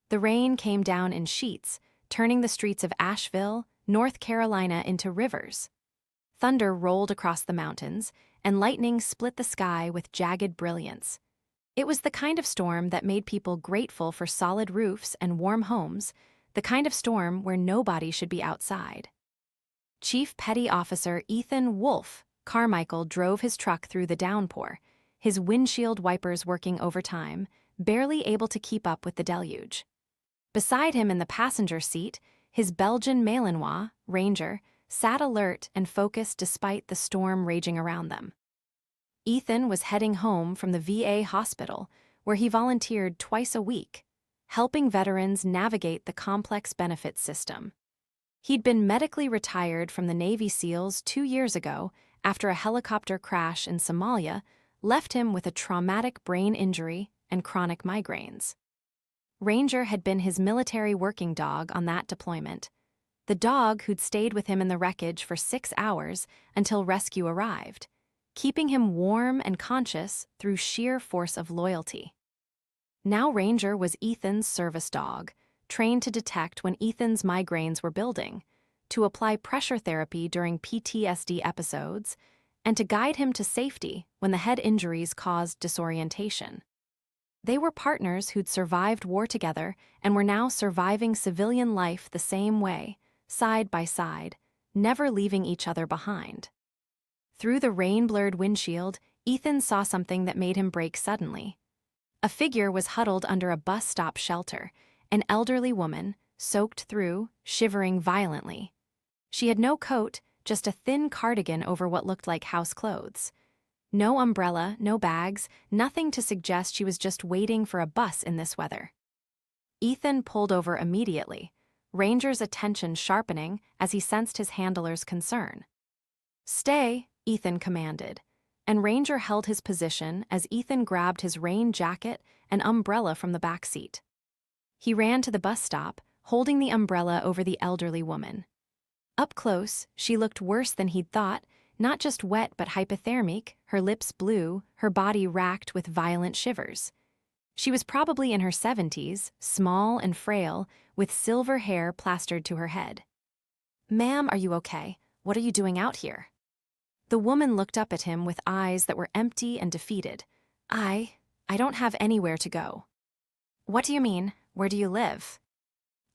The rain came down in sheets, turning the streets of Asheville, North Carolina into rivers. Thunder rolled across the mountains, and lightning split the sky with jagged brilliance. It was the kind of storm that made people grateful for solid roofs and warm homes, the kind of storm where nobody should be outside. Chief Petty Officer Ethan Wolfe Carmichael drove his truck through the downpour, his windshield wipers working overtime, barely able to keep up with the deluge. Beside him in the passenger seat, his Belgian Malinois, Ranger, sat alert and focused despite the storm raging around them. Ethan was heading home from the VA hospital, where he volunteered twice a week, helping veterans navigate the complex benefits system. He'd been medically retired from the Navy SEALs 2 years ago after a helicopter crash in Somalia left him with a traumatic brain injury and chronic migraines. Ranger had been his military working dog on that deployment, the dog who'd stayed with him in the wreckage for 6 hours until rescue arrived, keeping him warm and conscious through sheer force of loyalty. Now Ranger was Ethan's service dog, trained to detect when Ethan's migraines were building, to apply pressure therapy during PTSD episodes, and to guide him to safety when the head injuries caused disorientation. They were partners who'd survived war together and were now surviving civilian life the same way, side by side, never leaving each other behind. Through the rain-blurred windshield, Ethan saw something that made him brake suddenly. A figure was huddled under a bus stop shelter, an elderly woman, soaked through, shivering violently. She had no coat, just a thin cardigan over what looked like house clothes. No umbrella, no bags, nothing to suggest she was just waiting for a bus in this weather. Ethan pulled over immediately, Ranger's attention sharpening as he sensed his handler's concern. "Stay," Ethan commanded, and Ranger held his position as Ethan grabbed his rain jacket and umbrella from the back seat. He ran to the bus stop, holding the umbrella over the elderly woman. Up close, she looked worse than he'd thought, not just wet but hypothermic, her lips blue, her body racked with violent shivers. She was probably in her 70s, small and frail, with silver hair plastered to her head. "Ma'am, are you okay? What are you doing out here?" The woman looked up at him with eyes that were empty and defeated. I don't have anywhere to go." "What do you mean? Where do you live?"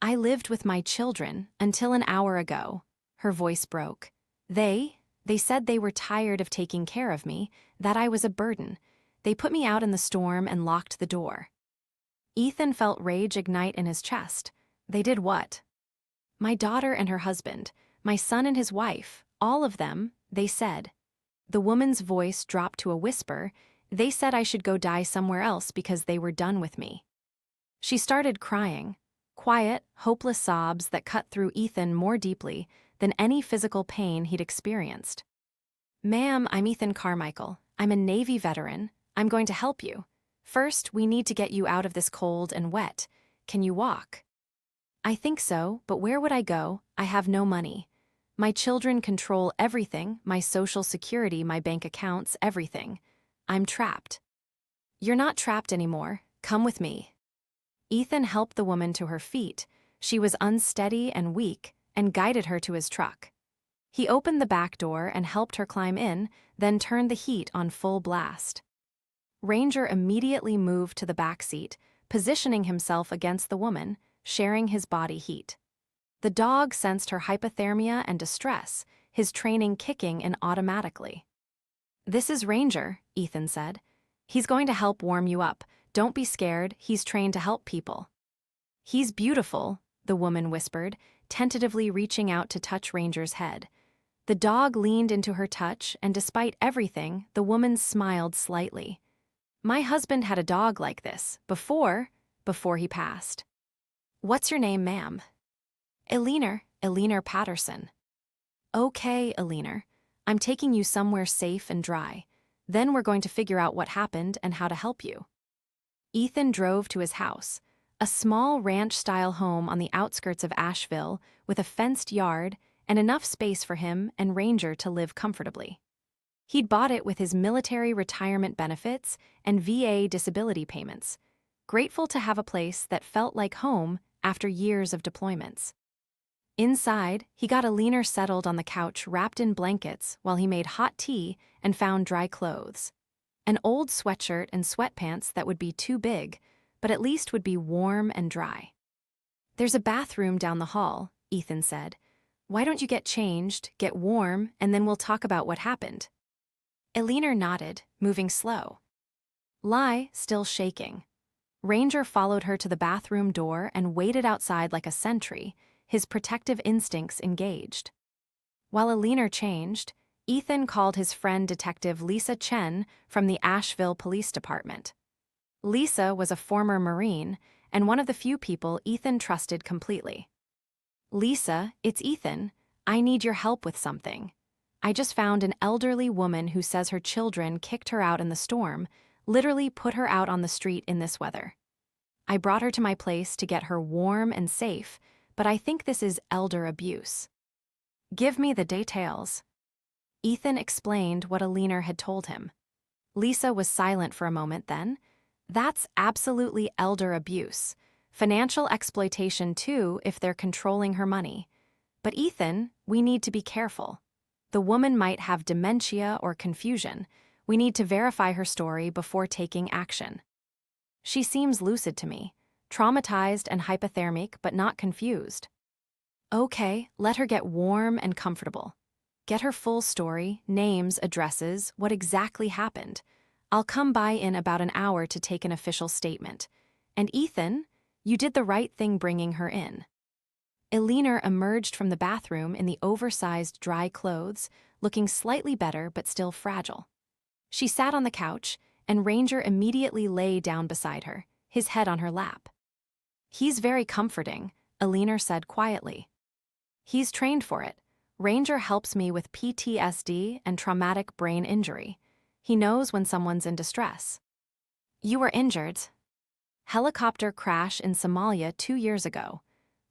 "I lived with my children until an hour ago." Her voice broke. They said they were tired of taking care of me, that I was a burden. They put me out in the storm and locked the door." Ethan felt rage ignite in his chest. "They did what?" "My daughter and her husband, my son and his wife, all of them, they said." The woman's voice dropped to a whisper. "They said I should go die somewhere else because they were done with me." She started crying, quiet, hopeless sobs that cut through Ethan more deeply than any physical pain he'd experienced. "Ma'am, I'm Ethan Carmichael. I'm a Navy veteran. I'm going to help you. First, we need to get you out of this cold and wet. Can you walk?" "I think so, but where would I go? I have no money. My children control everything, my social security, my bank accounts, everything. I'm trapped." "You're not trapped anymore. Come with me." Ethan helped the woman to her feet. She was unsteady and weak, and guided her to his truck. He opened the back door and helped her climb in, then turned the heat on full blast. Ranger immediately moved to the back seat, positioning himself against the woman, sharing his body heat. The dog sensed her hypothermia and distress, his training kicking in automatically. "This is Ranger," Ethan said. "He's going to help warm you up. Don't be scared, he's trained to help people." "He's beautiful," the woman whispered, tentatively reaching out to touch Ranger's head. The dog leaned into her touch, and despite everything, the woman smiled slightly. "My husband had a dog like this, before he passed." "What's your name, ma'am?" Eleanor Patterson." "Okay, Eleanor. I'm taking you somewhere safe and dry. Then we're going to figure out what happened and how to help you." Ethan drove to his house, a small ranch-style home on the outskirts of Asheville with a fenced yard and enough space for him and Ranger to live comfortably. He'd bought it with his military retirement benefits and VA disability payments. grateful to have a place that felt like home after years of deployments. Inside, he got Alina settled on the couch wrapped in blankets while he made hot tea and found dry clothes. An old sweatshirt and sweatpants that would be too big, but at least would be warm and dry. "There's a bathroom down the hall," Ethan said. "Why don't you get changed, get warm, and then we'll talk about what happened?" Alina nodded, moving slow. Lai still shaking. Ranger followed her to the bathroom door and waited outside like a sentry, his protective instincts engaged. While Alina changed, Ethan called his friend Detective Lisa Chen from the Asheville Police Department. Lisa was a former Marine and one of the few people Ethan trusted completely. "Lisa, it's Ethan. I need your help with something. I just found an elderly woman who says her children kicked her out in the storm, literally put her out on the street in this weather. I brought her to my place to get her warm and safe, but I think this is elder abuse." "Give me the details." Ethan explained what Alina had told him. Lisa was silent for a moment then. "That's absolutely elder abuse. Financial exploitation too if they're controlling her money. But Ethan, we need to be careful. The woman might have dementia or confusion. We need to verify her story before taking action. She seems lucid to me, traumatized and hypothermic but not confused." "Okay, let her get warm and comfortable. Get her full story, names, addresses, what exactly happened. I'll come by in about an hour to take an official statement. And Ethan, you did the right thing bringing her in." Alina emerged from the bathroom in the oversized dry clothes, looking slightly better but still fragile. She sat on the couch, and Ranger immediately lay down beside her, his head on her lap. "He's very comforting," Alina said quietly. "He's trained for it. Ranger helps me with PTSD and traumatic brain injury. He knows when someone's in distress." "You were injured." "Helicopter crash in Somalia 2 years ago.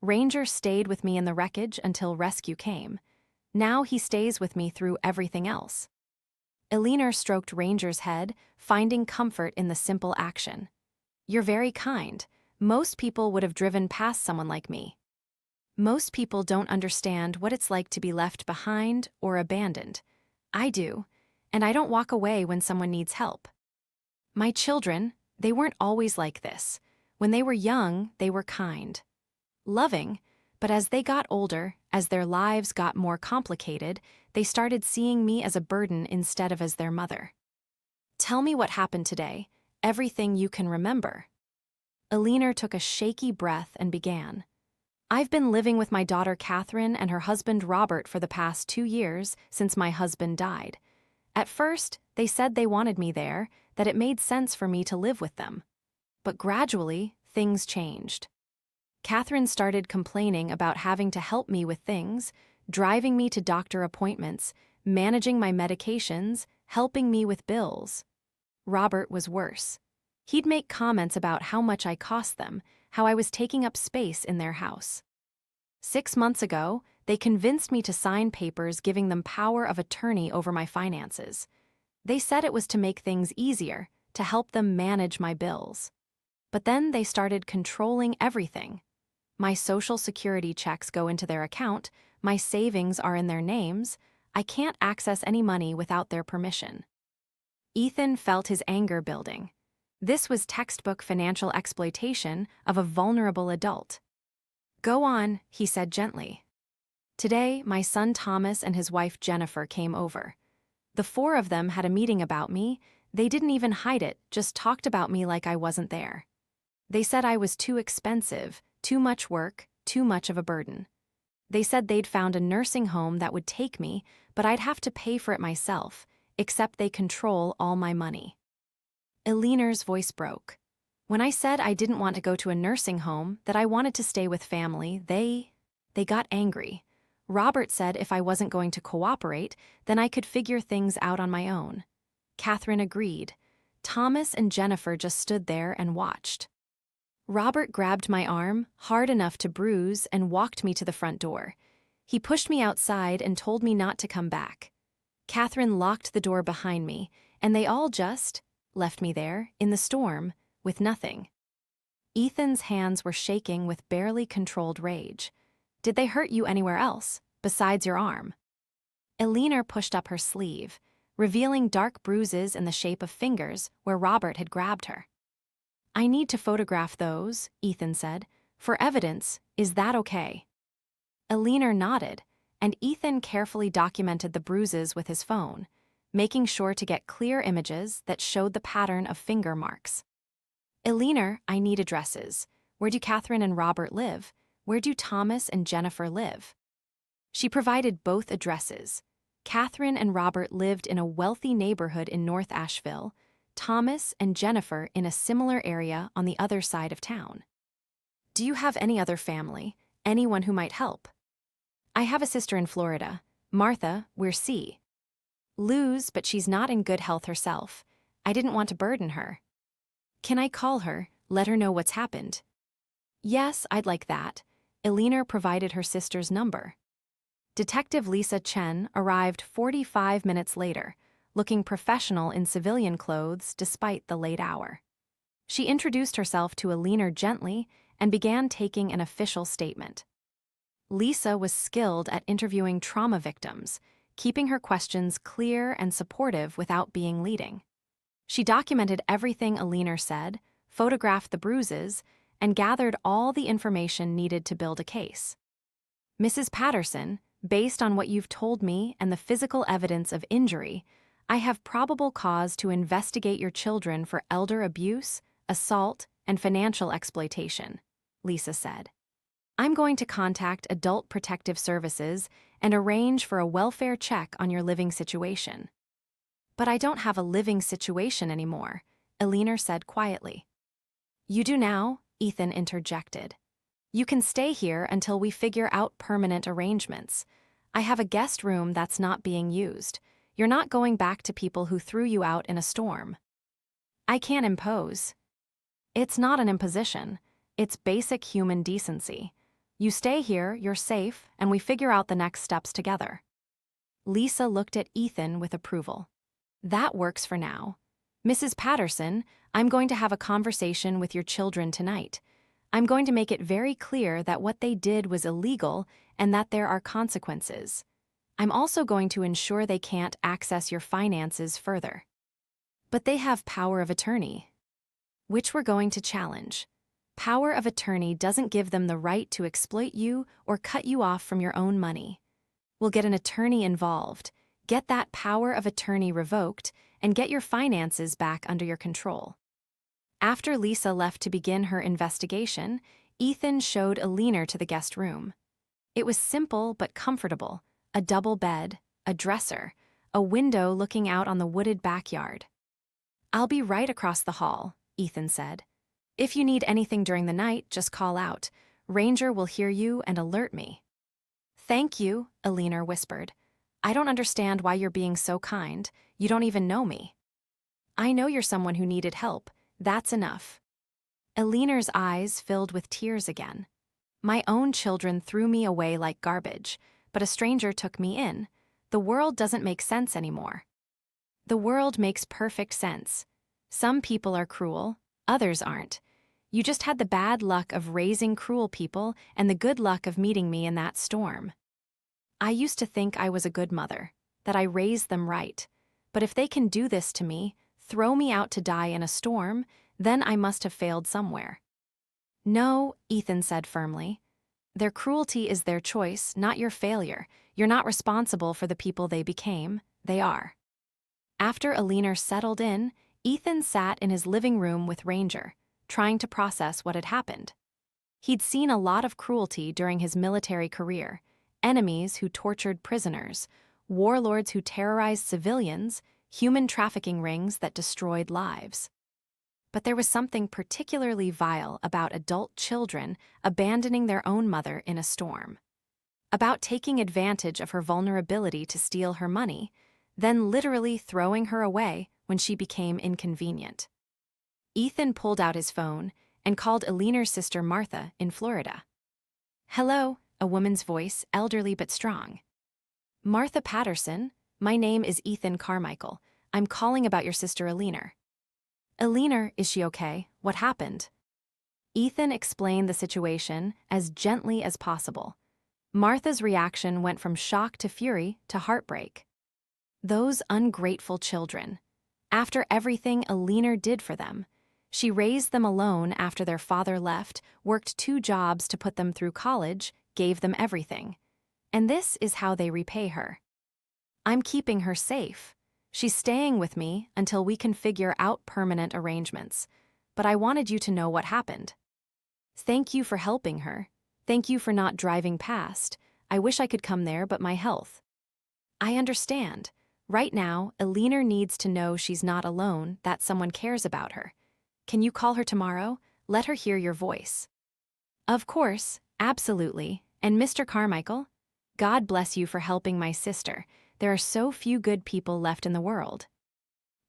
Ranger stayed with me in the wreckage until rescue came. Now he stays with me through everything else." Alina stroked Ranger's head, finding comfort in the simple action. "You're very kind. Most people would have driven past someone like me. Most people don't understand what it's like to be left behind or abandoned. I do, and I don't walk away when someone needs help. My children, they weren't always like this. When they were young, they were kind, loving, but as they got older, as their lives got more complicated, they started seeing me as a burden instead of as their mother." "Tell me what happened today, everything you can remember." Alina took a shaky breath and began. "I've been living with my daughter Catherine and her husband Robert for the past 2 years since my husband died. At first, they said they wanted me there, that it made sense for me to live with them. But gradually, things changed. Catherine started complaining about having to help me with things, driving me to doctor appointments, managing my medications, helping me with bills. Robert was worse. He'd make comments about how much I cost them, how I was taking up space in their house. 6 months ago, they convinced me to sign papers giving them power of attorney over my finances. They said it was to make things easier, to help them manage my bills. But then they started controlling everything. My Social Security checks go into their account, my savings are in their names, I can't access any money without their permission." Ethan felt his anger building. This was textbook financial exploitation of a vulnerable adult. "Go on," he said gently. "Today, my son Thomas and his wife Jennifer came over. The 4 of them had a meeting about me. They didn't even hide it, just talked about me like I wasn't there. They said I was too expensive, too much work, too much of a burden. They said they'd found a nursing home that would take me, but I'd have to pay for it myself, except they control all my money." Alina's voice broke. "When I said I didn't want to go to a nursing home, that I wanted to stay with family, they got angry. Robert said if I wasn't going to cooperate, then I could figure things out on my own. Catherine agreed. Thomas and Jennifer just stood there and watched. Robert grabbed my arm, hard enough to bruise, and walked me to the front door. He pushed me outside and told me not to come back. Catherine locked the door behind me, and they all just left me there, in the storm, with nothing. Ethan's hands were shaking with barely controlled rage. Did they hurt you anywhere else, besides your arm? Elena pushed up her sleeve, revealing dark bruises in the shape of fingers where Robert had grabbed her. I need to photograph those, Ethan said. For evidence, is that okay? Elena nodded, and Ethan carefully documented the bruises with his phone, making sure to get clear images that showed the pattern of finger marks. Elena, I need addresses. Where do Catherine and Robert live? Where do Thomas and Jennifer live? She provided both addresses. Catherine and Robert lived in a wealthy neighborhood in North Asheville, Thomas and Jennifer in a similar area on the other side of town. Do you have any other family, anyone who might help? I have a sister in Florida, Martha, we're C. Luz, but she's not in good health herself. I didn't want to burden her. Can I call her, let her know what's happened? Yes, I'd like that. Elena provided her sister's number. Detective Lisa Chen arrived 45 minutes later, looking professional in civilian clothes despite the late hour. She introduced herself to Elena gently and began taking an official statement. Lisa was skilled at interviewing trauma victims, keeping her questions clear and supportive without being leading. She documented everything Elena said, photographed the bruises, and gathered all the information needed to build a case. Mrs. Patterson, based on what you've told me and the physical evidence of injury, I have probable cause to investigate your children for elder abuse, assault, and financial exploitation, Lisa said. I'm going to contact Adult Protective Services and arrange for a welfare check on your living situation. But I don't have a living situation anymore, Elena said quietly. You do now, Ethan interjected. You can stay here until we figure out permanent arrangements. I have a guest room that's not being used. You're not going back to people who threw you out in a storm. I can't impose. It's not an imposition. It's basic human decency. You stay here, you're safe, and we figure out the next steps together. Lisa looked at Ethan with approval. That works for now. Mrs. Patterson, I'm going to have a conversation with your children tonight. I'm going to make it very clear that what they did was illegal and that there are consequences. I'm also going to ensure they can't access your finances further. But they have power of attorney, which we're going to challenge. Power of attorney doesn't give them the right to exploit you or cut you off from your own money. We'll get an attorney involved, get that power of attorney revoked, and get your finances back under your control. After Lisa left to begin her investigation, Ethan showed Elena to the guest room. It was simple but comfortable, a double bed, a dresser, a window looking out on the wooded backyard. I'll be right across the hall, Ethan said. If you need anything during the night, just call out. Ranger will hear you and alert me. Thank you, Elena whispered. I don't understand why you're being so kind. You don't even know me. I know you're someone who needed help. That's enough. Elena's eyes filled with tears again. My own children threw me away like garbage, but a stranger took me in. The world doesn't make sense anymore. The world makes perfect sense. Some people are cruel, others aren't. You just had the bad luck of raising cruel people and the good luck of meeting me in that storm. I used to think I was a good mother, that I raised them right. But if they can do this to me, throw me out to die in a storm, then I must have failed somewhere. No, Ethan said firmly. Their cruelty is their choice, not your failure. You're not responsible for the people they became. They are. After Elena settled in, Ethan sat in his living room with Ranger, trying to process what had happened. He'd seen a lot of cruelty during his military career, enemies who tortured prisoners, warlords who terrorized civilians, human trafficking rings that destroyed lives. But there was something particularly vile about adult children abandoning their own mother in a storm. About taking advantage of her vulnerability to steal her money, then literally throwing her away when she became inconvenient. Ethan pulled out his phone and called Elena's sister Martha in Florida. Hello, a woman's voice, elderly but strong. Martha Patterson, my name is Ethan Carmichael. I'm calling about your sister Elena. Elena, is she okay? What happened? Ethan explained the situation as gently as possible. Martha's reaction went from shock to fury to heartbreak. Those ungrateful children. After everything Alina did for them, she raised them alone after their father left, worked 2 jobs to put them through college, gave them everything. And this is how they repay her. I'm keeping her safe. She's staying with me until we can figure out permanent arrangements. But I wanted you to know what happened. Thank you for helping her. Thank you for not driving past. I wish I could come there, but my health. I understand. Right now, Alina needs to know she's not alone, that someone cares about her. Can you call her tomorrow? Let her hear your voice. Of course, absolutely. And Mr. Carmichael? God bless you for helping my sister. There are so few good people left in the world.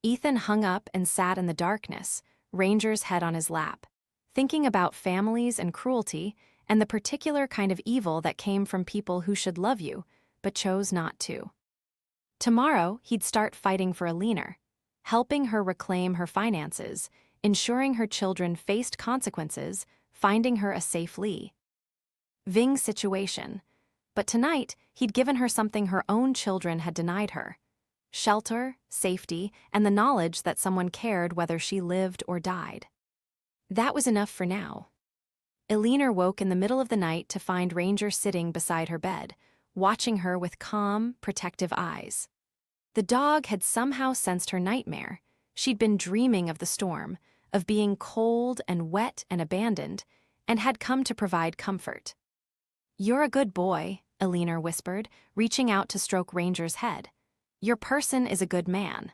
Ethan hung up and sat in the darkness, Ranger's head on his lap, thinking about families and cruelty and the particular kind of evil that came from people who should love you, but chose not to. Tomorrow, he'd start fighting for Alina, helping her reclaim her finances, ensuring her children faced consequences, finding her a safe living situation. But tonight, he'd given her something her own children had denied her: shelter, safety, and the knowledge that someone cared whether she lived or died. That was enough for now. Alina woke in the middle of the night to find Ranger sitting beside her bed, watching her with calm, protective eyes. The dog had somehow sensed her nightmare. She'd been dreaming of the storm, of being cold and wet and abandoned, and had come to provide comfort. You're a good boy, Alina whispered, reaching out to stroke Ranger's head. Your person is a good man.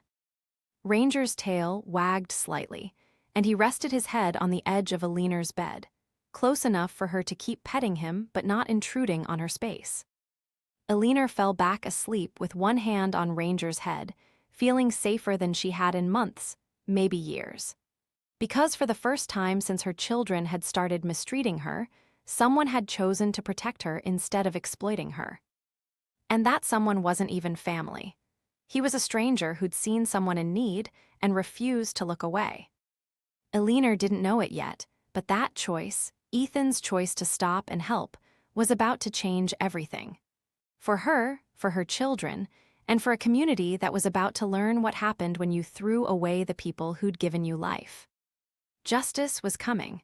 Ranger's tail wagged slightly, and he rested his head on the edge of Alina's bed, close enough for her to keep petting him but not intruding on her space. Alina fell back asleep with one hand on Ranger's head, feeling safer than she had in months, maybe years. Because for the first time since her children had started mistreating her, someone had chosen to protect her instead of exploiting her. And that someone wasn't even family. He was a stranger who'd seen someone in need and refused to look away. Alina didn't know it yet, but that choice, Ethan's choice to stop and help, was about to change everything. For her children, and for a community that was about to learn what happened when you threw away the people who'd given you life. Justice was coming,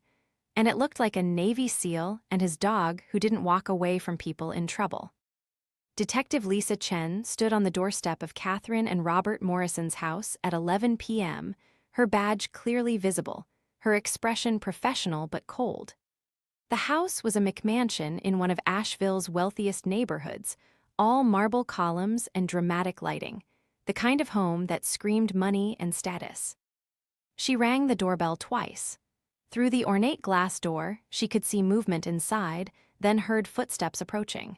and it looked like a Navy SEAL and his dog who didn't walk away from people in trouble. Detective Lisa Chen stood on the doorstep of Catherine and Robert Morrison's house at 11 p.m., her badge clearly visible, her expression professional but cold. The house was a McMansion in one of Asheville's wealthiest neighborhoods, all marble columns and dramatic lighting, the kind of home that screamed money and status. She rang the doorbell twice. Through the ornate glass door, she could see movement inside, then heard footsteps approaching.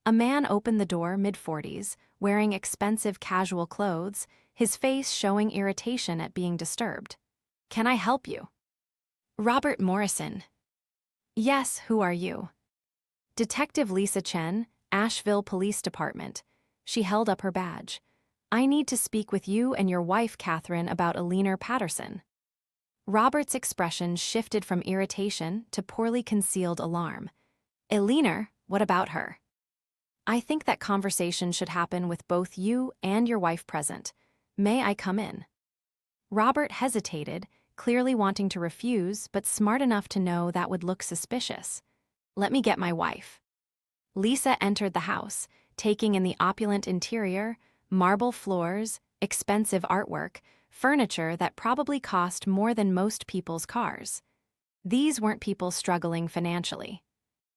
A man opened the door mid-40s, wearing expensive casual clothes, his face showing irritation at being disturbed. Can I help you? Robert Morrison. Yes, who are you? Detective Lisa Chen, Asheville Police Department. She held up her badge. I need to speak with you and your wife, Catherine, about Alina Patterson. Robert's expression shifted from irritation to poorly concealed alarm. Alina, what about her? I think that conversation should happen with both you and your wife present. May I come in? Robert hesitated, clearly wanting to refuse, but smart enough to know that would look suspicious. Let me get my wife. Lisa entered the house, taking in the opulent interior, marble floors, expensive artwork, furniture that probably cost more than most people's cars. These weren't people struggling financially.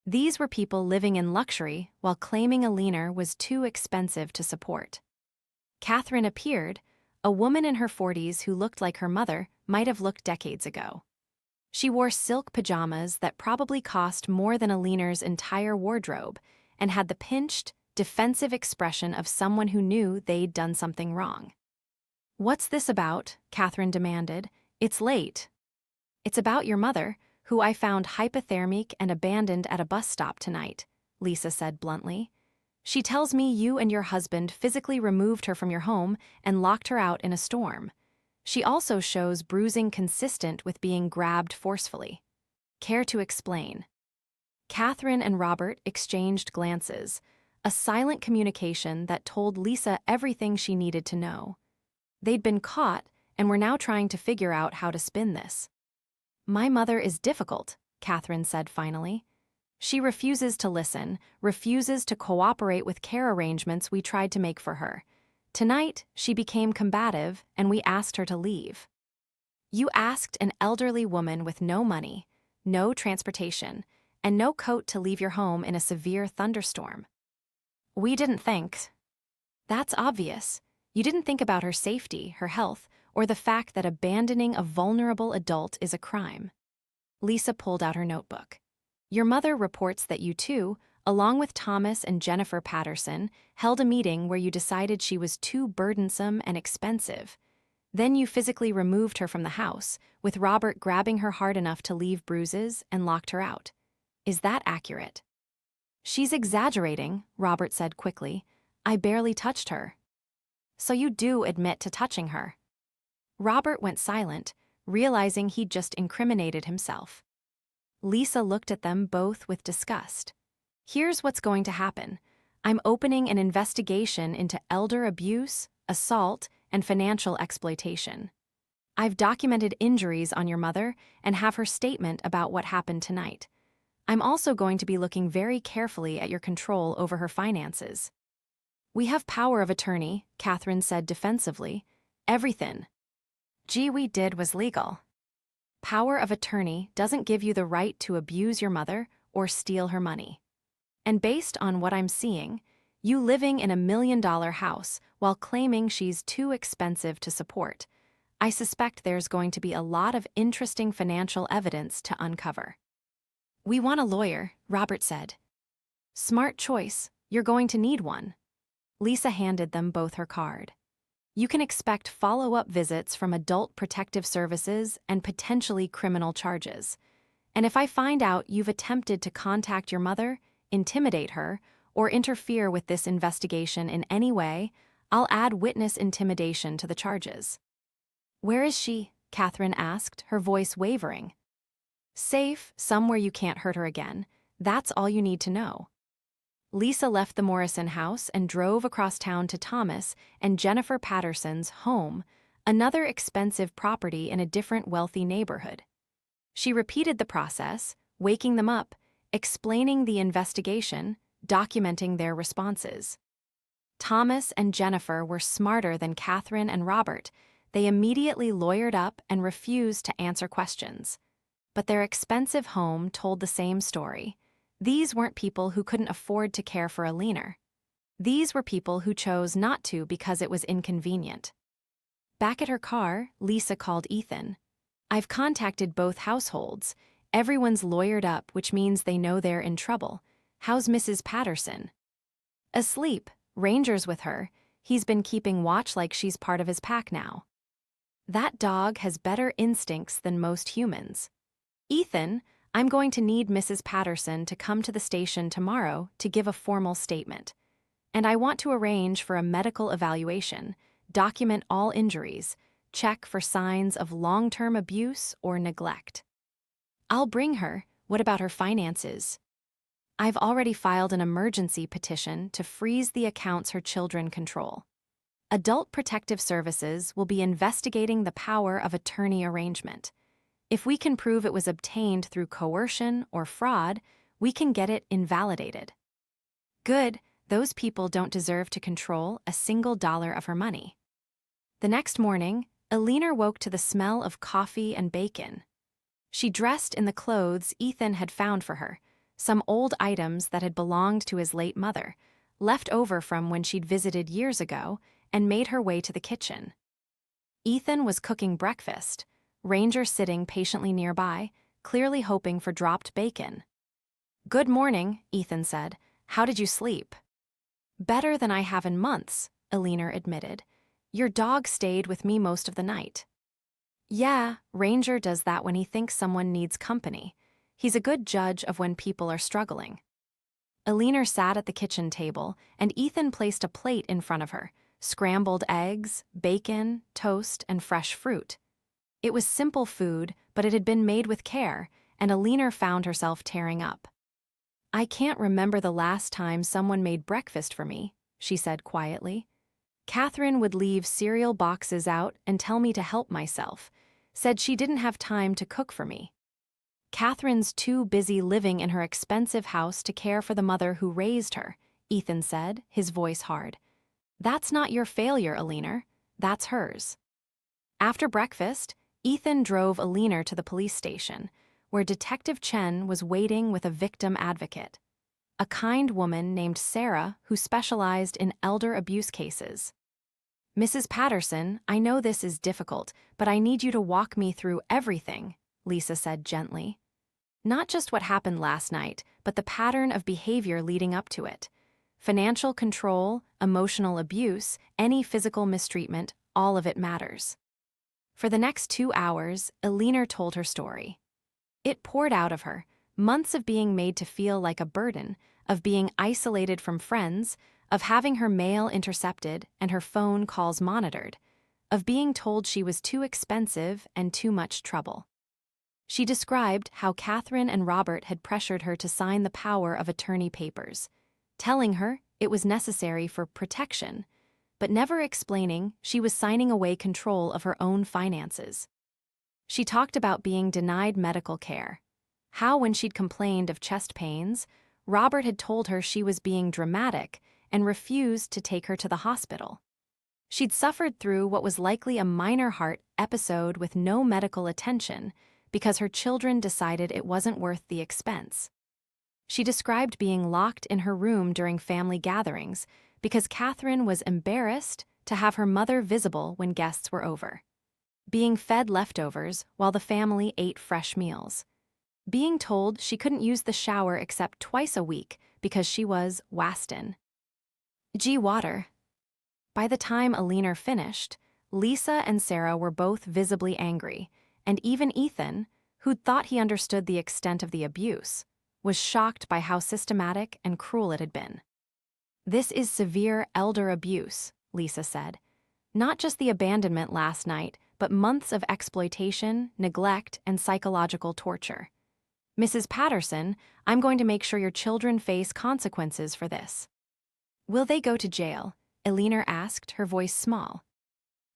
These were people living in luxury while claiming Alina was too expensive to support. Catherine appeared, a woman in her 40s who looked like her mother might have looked decades ago. She wore silk pajamas that probably cost more than Alina's entire wardrobe and had the pinched, defensive expression of someone who knew they'd done something wrong. What's this about? Catherine demanded. It's late. It's about your mother, who I found hypothermic and abandoned at a bus stop tonight, Lisa said bluntly. She tells me you and your husband physically removed her from your home and locked her out in a storm. She also shows bruising consistent with being grabbed forcefully. Care to explain? Catherine and Robert exchanged glances, a silent communication that told Lisa everything she needed to know. They'd been caught and were now trying to figure out how to spin this. My mother is difficult, Catherine said finally. She refuses to listen, refuses to cooperate with care arrangements we tried to make for her. Tonight, she became combative and we asked her to leave. You asked an elderly woman with no money, no transportation, and no coat to leave your home in a severe thunderstorm. We didn't think. That's obvious. You didn't think about her safety, her health, or the fact that abandoning a vulnerable adult is a crime. Lisa pulled out her notebook. Your mother reports that you two, along with Thomas and Jennifer Patterson, held a meeting where you decided she was too burdensome and expensive. Then you physically removed her from the house, with Robert grabbing her hard enough to leave bruises and locked her out. Is that accurate? She's exaggerating, Robert said quickly. I barely touched her. So you do admit to touching her. Robert went silent, realizing he'd just incriminated himself. Lisa looked at them both with disgust. Here's what's going to happen. I'm opening an investigation into elder abuse, assault, and financial exploitation. I've documented injuries on your mother and have her statement about what happened tonight. I'm also going to be looking very carefully at your control over her finances. We have power of attorney, Catherine said defensively. Everything we did was legal. Power of attorney doesn't give you the right to abuse your mother or steal her money. And based on what I'm seeing, you living in $1 million house while claiming she's too expensive to support, I suspect there's going to be a lot of interesting financial evidence to uncover. We want a lawyer, Robert said. Smart choice, you're going to need one. Lisa handed them both her card. You can expect follow-up visits from Adult Protective Services and potentially criminal charges. And if I find out you've attempted to contact your mother, intimidate her, or interfere with this investigation in any way, I'll add witness intimidation to the charges. Where is she? Catherine asked, her voice wavering. Safe, somewhere you can't hurt her again. That's all you need to know. Lisa left the Morrison house and drove across town to Thomas and Jennifer Patterson's home, another expensive property in a different wealthy neighborhood. She repeated the process, waking them up, explaining the investigation, documenting their responses. Thomas and Jennifer were smarter than Catherine and Robert. They immediately lawyered up and refused to answer questions. But their expensive home told the same story. These weren't people who couldn't afford to care for a leaner. These were people who chose not to because it was inconvenient. Back at her car, Lisa called Ethan. I've contacted both households. Everyone's lawyered up, which means they know they're in trouble. How's Mrs. Patterson? Asleep. Ranger's with her. He's been keeping watch like she's part of his pack now. That dog has better instincts than most humans. Ethan, I'm going to need Mrs. Patterson to come to the station tomorrow to give a formal statement. And I want to arrange for a medical evaluation, document all injuries, check for signs of long-term abuse or neglect. I'll bring her. What about her finances? I've already filed an emergency petition to freeze the accounts her children control. Adult Protective Services will be investigating the power of attorney arrangement. If we can prove it was obtained through coercion or fraud, we can get it invalidated. Good, those people don't deserve to control a single dollar of her money. The next morning, Alina woke to the smell of coffee and bacon. She dressed in the clothes Ethan had found for her, some old items that had belonged to his late mother, left over from when she'd visited years ago, and made her way to the kitchen. Ethan was cooking breakfast, Ranger sitting patiently nearby, clearly hoping for dropped bacon. Good morning, Ethan said. How did you sleep? Better than I have in months, Alina admitted. Your dog stayed with me most of the night. Yeah, Ranger does that when he thinks someone needs company. He's a good judge of when people are struggling. Alina sat at the kitchen table, and Ethan placed a plate in front of her, scrambled eggs, bacon, toast, and fresh fruit. It was simple food, but it had been made with care, and Alina found herself tearing up. "I can't remember the last time someone made breakfast for me," she said quietly. "Catherine would leave cereal boxes out and tell me to help myself, said she didn't have time to cook for me. Catherine's too busy living in her expensive house to care for the mother who raised her," Ethan said, his voice hard. "That's not your failure, Alina. That's hers." After breakfast, Ethan drove Alina to the police station, where Detective Chen was waiting with a victim advocate, a kind woman named Sarah who specialized in elder abuse cases. "Mrs. Patterson, I know this is difficult, but I need you to walk me through everything," Lisa said gently. "Not just what happened last night, but the pattern of behavior leading up to it. Financial control, emotional abuse, any physical mistreatment, all of it matters." For the next 2 hours, Alina told her story. It poured out of her, months of being made to feel like a burden, of being isolated from friends, of having her mail intercepted and her phone calls monitored, of being told she was too expensive and too much trouble. She described how Catherine and Robert had pressured her to sign the power of attorney papers, telling her it was necessary for protection, but never explaining she was signing away control of her own finances. She talked about being denied medical care, how when she'd complained of chest pains, Robert had told her she was being dramatic and refused to take her to the hospital. She'd suffered through what was likely a minor heart episode with no medical attention because her children decided it wasn't worth the expense. She described being locked in her room during family gatherings because Catherine was embarrassed to have her mother visible when guests were over. Being fed leftovers while the family ate fresh meals. Being told she couldn't use the shower except twice a week because she was wastin'. Gee, water. By the time Alina finished, Lisa and Sarah were both visibly angry, and even Ethan, who'd thought he understood the extent of the abuse, was shocked by how systematic and cruel it had been. "This is severe elder abuse," Lisa said. "Not just the abandonment last night, but months of exploitation, neglect, and psychological torture. Mrs. Patterson, I'm going to make sure your children face consequences for this." "Will they go to jail?" Alina asked, her voice small.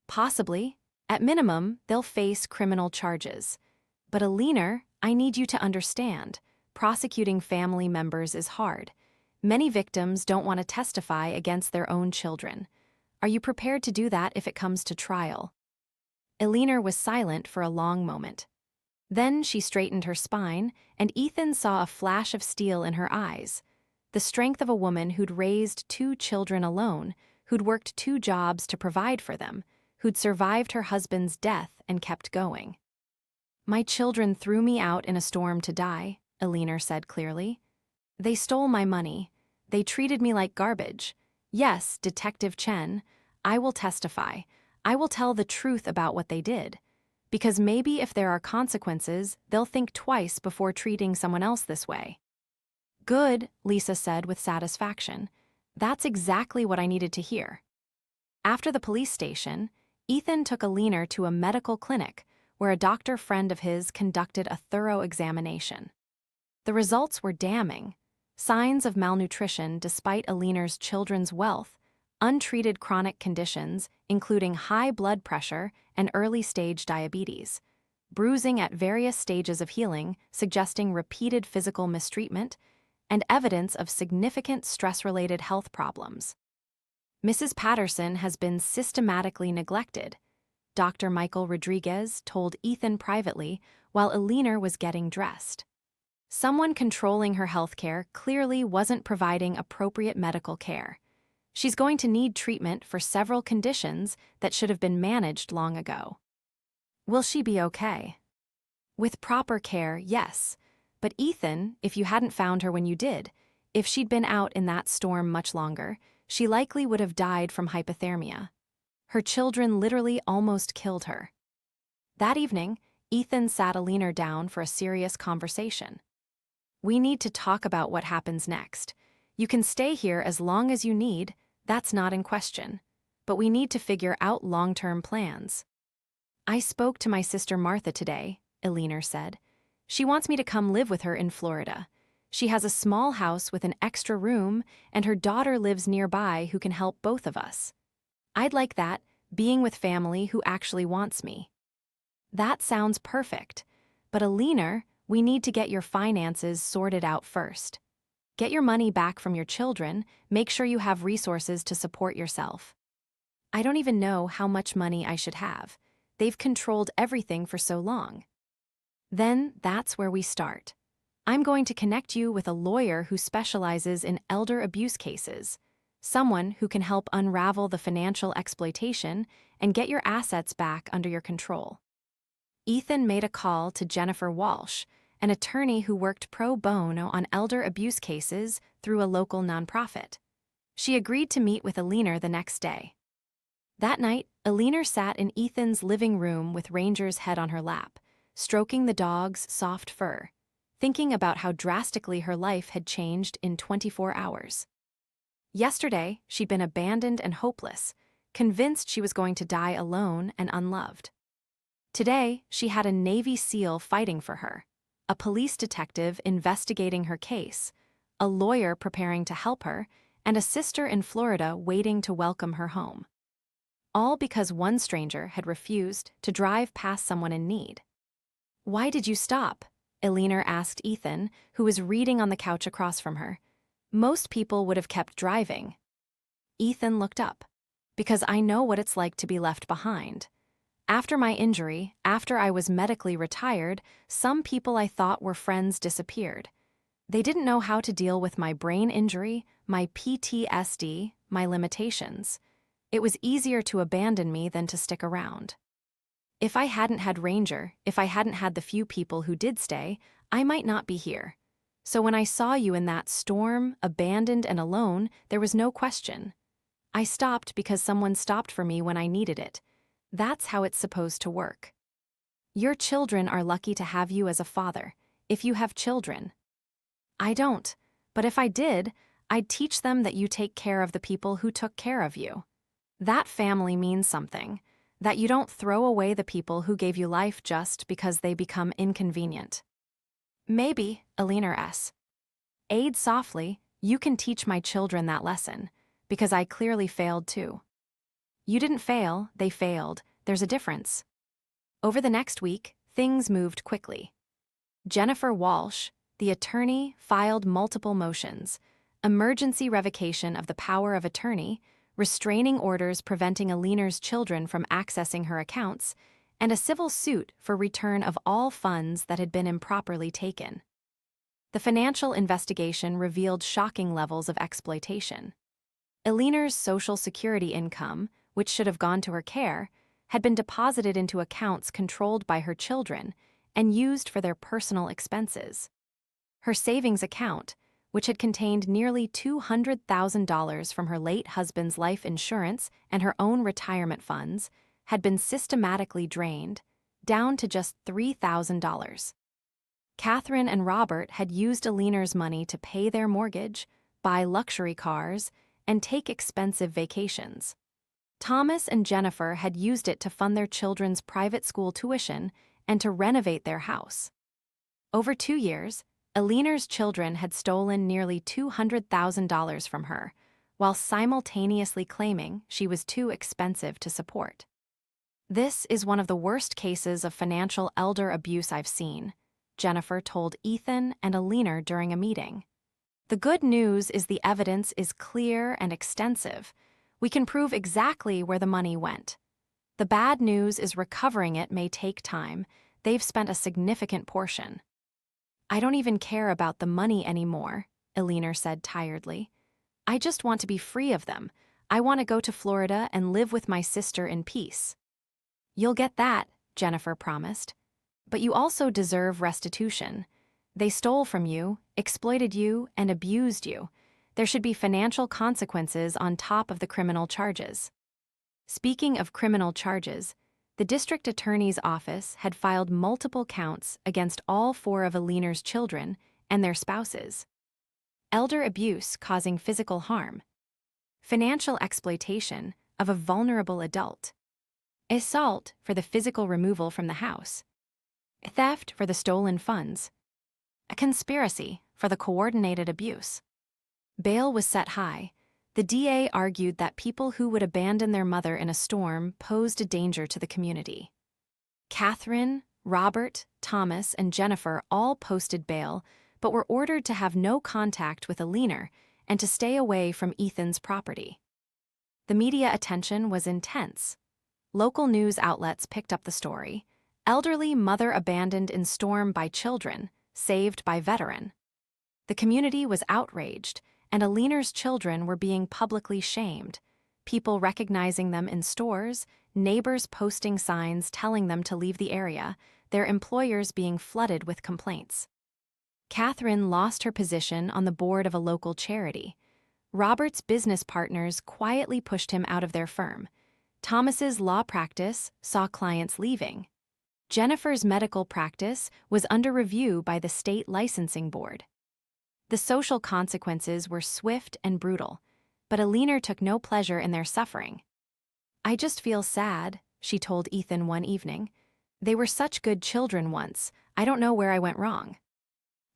"Possibly. At minimum, they'll face criminal charges. But Alina, I need you to understand, prosecuting family members is hard. Many victims don't want to testify against their own children. Are you prepared to do that if it comes to trial?" Alina was silent for a long moment. Then she straightened her spine, and Ethan saw a flash of steel in her eyes, the strength of a woman who'd raised 2 children alone, who'd worked 2 jobs to provide for them, who'd survived her husband's death and kept going. "My children threw me out in a storm to die," Alina said clearly. "They stole my money. They treated me like garbage. Yes, Detective Chen, I will testify. I will tell the truth about what they did. Because maybe if there are consequences, they'll think twice before treating someone else this way." "Good," Lisa said with satisfaction. "That's exactly what I needed to hear." After the police station, Ethan took Alina to a medical clinic where a doctor friend of his conducted a thorough examination. The results were damning. Signs of malnutrition despite Alina's children's wealth, untreated chronic conditions, including high blood pressure and early-stage diabetes, bruising at various stages of healing, suggesting repeated physical mistreatment, and evidence of significant stress-related health problems. "Mrs. Patterson has been systematically neglected," Dr. Michael Rodriguez told Ethan privately while Alina was getting dressed. "Someone controlling her healthcare clearly wasn't providing appropriate medical care. She's going to need treatment for several conditions that should have been managed long ago." "Will she be okay?" "With proper care, yes. But Ethan, if you hadn't found her when you did, if she'd been out in that storm much longer, she likely would have died from hypothermia. Her children literally almost killed her." That evening, Ethan sat Alina down for a serious conversation. "We need to talk about what happens next. You can stay here as long as you need, that's not in question. But we need to figure out long-term plans." "I spoke to my sister Martha today," Alina said. She wants me to come live with her in Florida. She has a small house with an extra room, and her daughter lives nearby who can help both of us. I'd like that, being with family who actually wants me. That sounds perfect. But Alina, we need to get your finances sorted out first. Get your money back from your children, make sure you have resources to support yourself. I don't even know how much money I should have. They've controlled everything for so long. Then that's where we start. I'm going to connect you with a lawyer who specializes in elder abuse cases, someone who can help unravel the financial exploitation and get your assets back under your control. Ethan made a call to Jennifer Walsh, an attorney who worked pro bono on elder abuse cases through a local nonprofit. She agreed to meet with Alina the next day. That night, Alina sat in Ethan's living room with Ranger's head on her lap, stroking the dog's soft fur, thinking about how drastically her life had changed in 24 hours. Yesterday, she'd been abandoned and hopeless, convinced she was going to die alone and unloved. Today, she had a Navy SEAL fighting for her, a police detective investigating her case, a lawyer preparing to help her, and a sister in Florida waiting to welcome her home. All because one stranger had refused to drive past someone in need. "Why did you stop?" Alina asked Ethan, who was reading on the couch across from her. "Most people would have kept driving." Ethan looked up. "Because I know what it's like to be left behind. After my injury, after I was medically retired, some people I thought were friends disappeared. They didn't know how to deal with my brain injury, my PTSD, my limitations. It was easier to abandon me than to stick around. If I hadn't had Ranger, if I hadn't had the few people who did stay, I might not be here. So when I saw you in that storm, abandoned and alone, there was no question. I stopped because someone stopped for me when I needed it. That's how it's supposed to work. Your children are lucky to have you as a father, if you have children. I don't, but if I did, I'd teach them that you take care of the people who took care of you. That family means something, that you don't throw away the people who gave you life just because they become inconvenient." "Maybe," Alina S. "Aid softly, you can teach my children that lesson, because I clearly failed too." "You didn't fail, they failed. There's a difference." Over the next week, things moved quickly. Jennifer Walsh, the attorney, filed multiple motions: emergency revocation of the power of attorney, restraining orders preventing Alina's children from accessing her accounts, and a civil suit for return of all funds that had been improperly taken. The financial investigation revealed shocking levels of exploitation. Alina's Social Security income, which should have gone to her care, had been deposited into accounts controlled by her children and used for their personal expenses. Her savings account, which had contained nearly $200,000 from her late husband's life insurance and her own retirement funds, had been systematically drained, down to just $3,000. Catherine and Robert had used Alina's money to pay their mortgage, buy luxury cars, and take expensive vacations. Thomas and Jennifer had used it to fund their children's private school tuition and to renovate their house. Over 2 years, Alina's children had stolen nearly $200,000 from her, while simultaneously claiming she was too expensive to support. "This is one of the worst cases of financial elder abuse I've seen," Jennifer told Ethan and Alina during a meeting. "The good news is the evidence is clear and extensive. We can prove exactly where the money went. The bad news is recovering it may take time. They've spent a significant portion." "I don't even care about the money anymore," Alina said tiredly. "I just want to be free of them. I want to go to Florida and live with my sister in peace." "You'll get that," Jennifer promised. "But you also deserve restitution. They stole from you, exploited you, and abused you. There should be financial consequences on top of the criminal charges." Speaking of criminal charges, the district attorney's office had filed multiple counts against all 4 of Alina's children and their spouses. Elder abuse causing physical harm, financial exploitation of a vulnerable adult, assault for the physical removal from the house, theft for the stolen funds, a conspiracy for the coordinated abuse. Bail was set high. The DA argued that people who would abandon their mother in a storm posed a danger to the community. Catherine, Robert, Thomas, and Jennifer all posted bail, but were ordered to have no contact with Alina and to stay away from Ethan's property. The media attention was intense. Local news outlets picked up the story. Elderly mother abandoned in storm by children, saved by veteran. The community was outraged, and Alina's children were being publicly shamed, people recognizing them in stores, neighbors posting signs telling them to leave the area, their employers being flooded with complaints. Catherine lost her position on the board of a local charity. Robert's business partners quietly pushed him out of their firm. Thomas's law practice saw clients leaving. Jennifer's medical practice was under review by the state licensing board. The social consequences were swift and brutal, but Alina took no pleasure in their suffering. "I just feel sad," she told Ethan one evening. "They were such good children once. I don't know where I went wrong."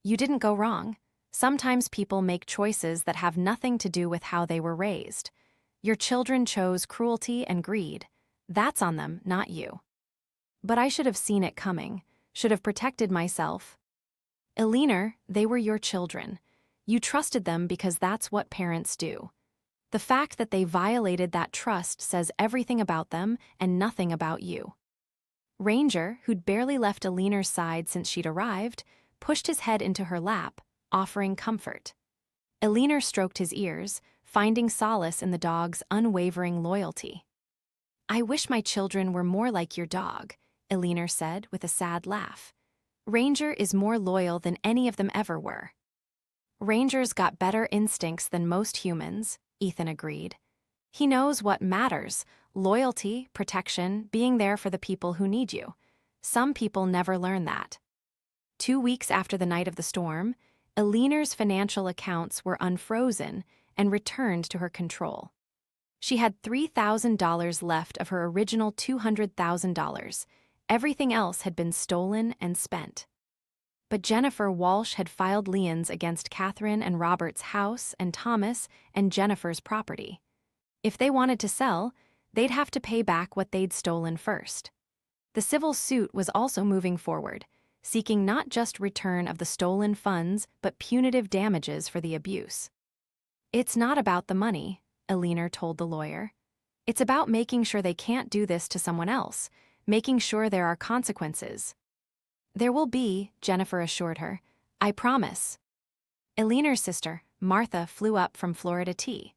"You didn't go wrong. Sometimes people make choices that have nothing to do with how they were raised. Your children chose cruelty and greed. That's on them, not you." "But I should have seen it coming, should have protected myself." "Alina, they were your children. You trusted them because that's what parents do. The fact that they violated that trust says everything about them and nothing about you." Ranger, who'd barely left Alina's side since she'd arrived, pushed his head into her lap, offering comfort. Alina stroked his ears, finding solace in the dog's unwavering loyalty. "I wish my children were more like your dog," Alina said with a sad laugh. "Ranger is more loyal than any of them ever were." "Ranger's got better instincts than most humans," Ethan agreed. "He knows what matters: loyalty, protection, being there for the people who need you. Some people never learn that." 2 weeks after the night of the storm, Alina's financial accounts were unfrozen and returned to her control. She had $3,000 left of her original $200,000. Everything else had been stolen and spent. But Jennifer Walsh had filed liens against Catherine and Robert's house and Thomas and Jennifer's property. If they wanted to sell, they'd have to pay back what they'd stolen first. The civil suit was also moving forward, seeking not just return of the stolen funds but punitive damages for the abuse. "It's not about the money," Alina told the lawyer. "It's about making sure they can't do this to someone else, making sure there are consequences." "There will be," Jennifer assured her. "I promise." Alina's sister, Martha, flew up from Florida Tea.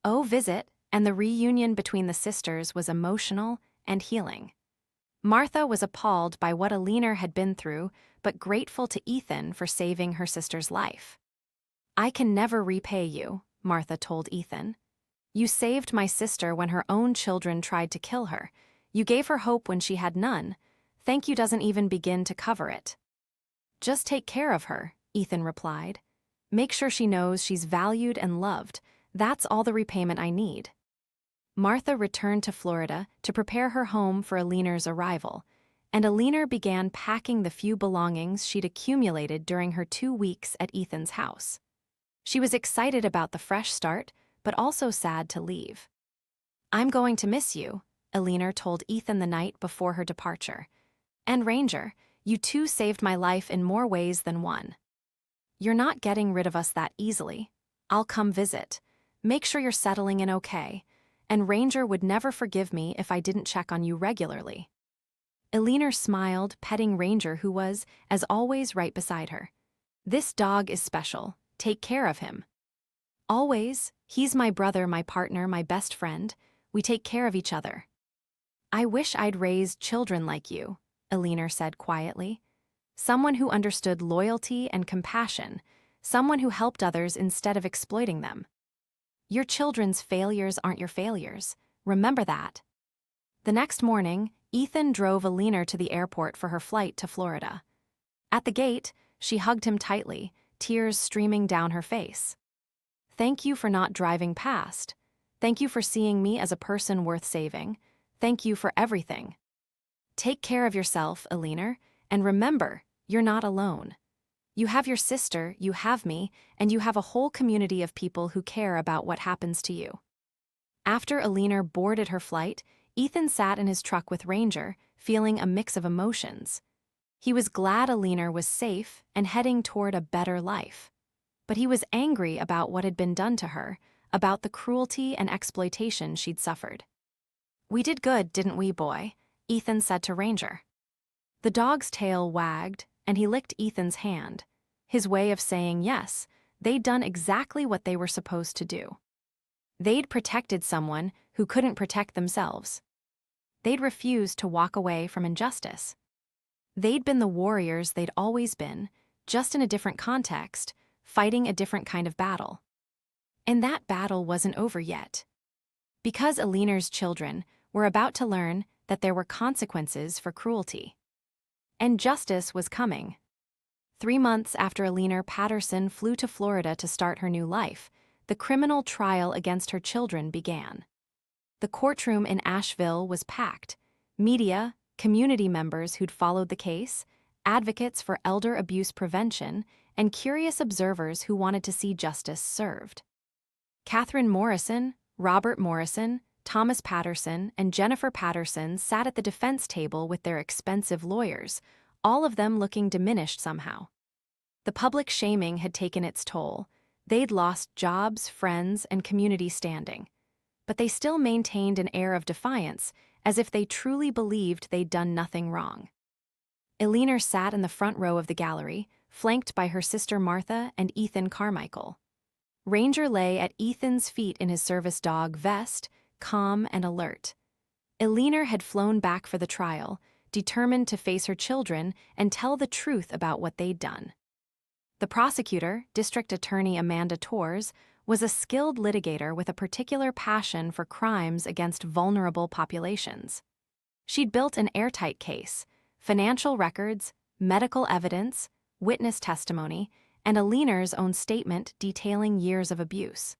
Visit, and the reunion between the sisters was emotional and healing. Martha was appalled by what Alina had been through, but grateful to Ethan for saving her sister's life. "I can never repay you," Martha told Ethan. "You saved my sister when her own children tried to kill her. You gave her hope when she had none. Thank you doesn't even begin to cover it." "Just take care of her," Ethan replied. "Make sure she knows she's valued and loved. That's all the repayment I need." Martha returned to Florida to prepare her home for Alina's arrival, and Alina began packing the few belongings she'd accumulated during her 2 weeks at Ethan's house. She was excited about the fresh start, but also sad to leave. "I'm going to miss you," Alina told Ethan the night before her departure. "And Ranger, you two saved my life in more ways than one. You're not getting rid of us that easily. I'll come visit. Make sure you're settling in okay. And Ranger would never forgive me if I didn't check on you regularly." Alina smiled, petting Ranger, who was, as always, right beside her. "This dog is special. Take care of him." "Always. He's my brother, my partner, my best friend. We take care of each other." "I wish I'd raised children like you," Alina said quietly. "Someone who understood loyalty and compassion, someone who helped others instead of exploiting them. Your children's failures aren't your failures. Remember that." The next morning, Ethan drove Alina to the airport for her flight to Florida. At the gate, she hugged him tightly, tears streaming down her face. "Thank you for not driving past. Thank you for seeing me as a person worth saving. Thank you for everything." "Take care of yourself, Alina, And remember, you're not alone. You have your sister, you have me, and you have a whole community of people who care about what happens to you. After Alina boarded her flight, Ethan sat in his truck with Ranger, feeling a mix of emotions. He was glad Alina was safe and heading toward a better life. But he was angry about what had been done to her, about the cruelty and exploitation she'd suffered. "We did good, didn't we, boy?" Ethan said to Ranger. The dog's tail wagged, and he licked Ethan's hand, his way of saying yes, they'd done exactly what they were supposed to do. They'd protected someone who couldn't protect themselves. They'd refused to walk away from injustice. They'd been the warriors they'd always been, just in a different context, fighting a different kind of battle. And that battle wasn't over yet. Because Alina's children were about to learn that there were consequences for cruelty. And justice was coming. 3 months after Alina Patterson flew to Florida to start her new life, the criminal trial against her children began. The courtroom in Asheville was packed. Media, community members who'd followed the case, advocates for elder abuse prevention, and curious observers who wanted to see justice served. Catherine Morrison, Robert Morrison, Thomas Patterson, and Jennifer Patterson sat at the defense table with their expensive lawyers, all of them looking diminished somehow. The public shaming had taken its toll. They'd lost jobs, friends, and community standing. But they still maintained an air of defiance, as if they truly believed they'd done nothing wrong. Alina sat in the front row of the gallery, flanked by her sister Martha and Ethan Carmichael. Ranger lay at Ethan's feet in his service dog Vest, calm and alert. Alina had flown back for the trial, determined to face her children and tell the truth about what they'd done. The prosecutor, District Attorney Amanda Torres, was a skilled litigator with a particular passion for crimes against vulnerable populations. She'd built an airtight case, financial records, medical evidence, witness testimony, and Alina's own statement detailing years of abuse.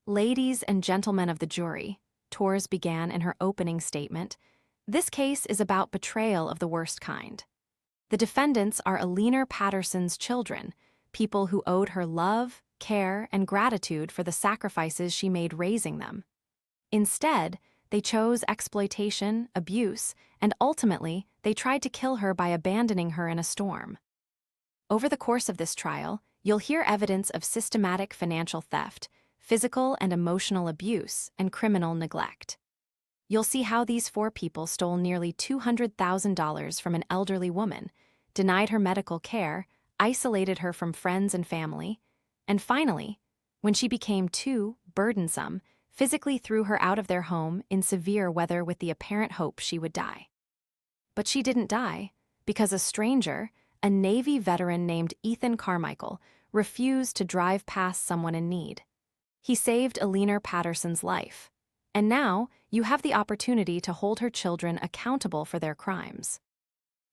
"Ladies and gentlemen of the jury," Torres began in her opening statement, "this case is about betrayal of the worst kind. The defendants are Alina Patterson's children, people who owed her love, care, and gratitude for the sacrifices she made raising them. Instead, they chose exploitation, abuse, and ultimately, they tried to kill her by abandoning her in a storm. Over the course of this trial, you'll hear evidence of systematic financial theft, physical and emotional abuse, and criminal neglect. You'll see how these 4 people stole nearly $200,000 from an elderly woman, denied her medical care, isolated her from friends and family, and finally, when she became too burdensome, physically threw her out of their home in severe weather with the apparent hope she would die. But she didn't die, because a stranger, a Navy veteran named Ethan Carmichael, refused to drive past someone in need. He saved Alina Patterson's life. And now, you have the opportunity to hold her children accountable for their crimes."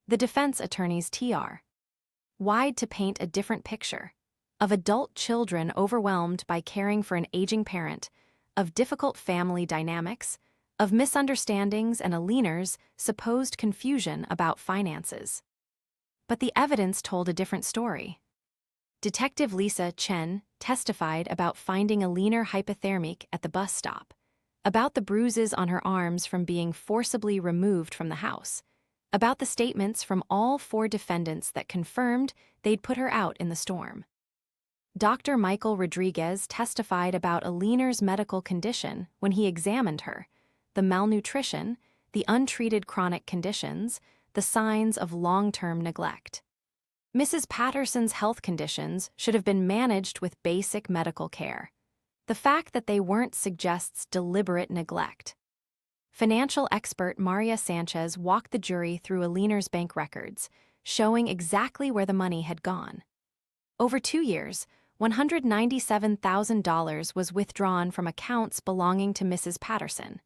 The defense attorneys tried to paint a different picture of adult children overwhelmed by caring for an aging parent, of difficult family dynamics, of misunderstandings and Alina's supposed confusion about finances. But the evidence told a different story. Detective Lisa Chen testified about finding Alina hypothermic at the bus stop, about the bruises on her arms from being forcibly removed from the house, about the statements from all 4 defendants that confirmed they'd put her out in the storm. Dr. Michael Rodriguez testified about Alina's medical condition when he examined her, the malnutrition, the untreated chronic conditions, the signs of long-term neglect. Mrs. Patterson's health conditions should have been managed with basic medical care. The fact that they weren't suggests deliberate neglect. Financial expert Maria Sanchez walked the jury through Alina's bank records, showing exactly where the money had gone. Over 2 years, $197,000 was withdrawn from accounts belonging to Mrs. Patterson.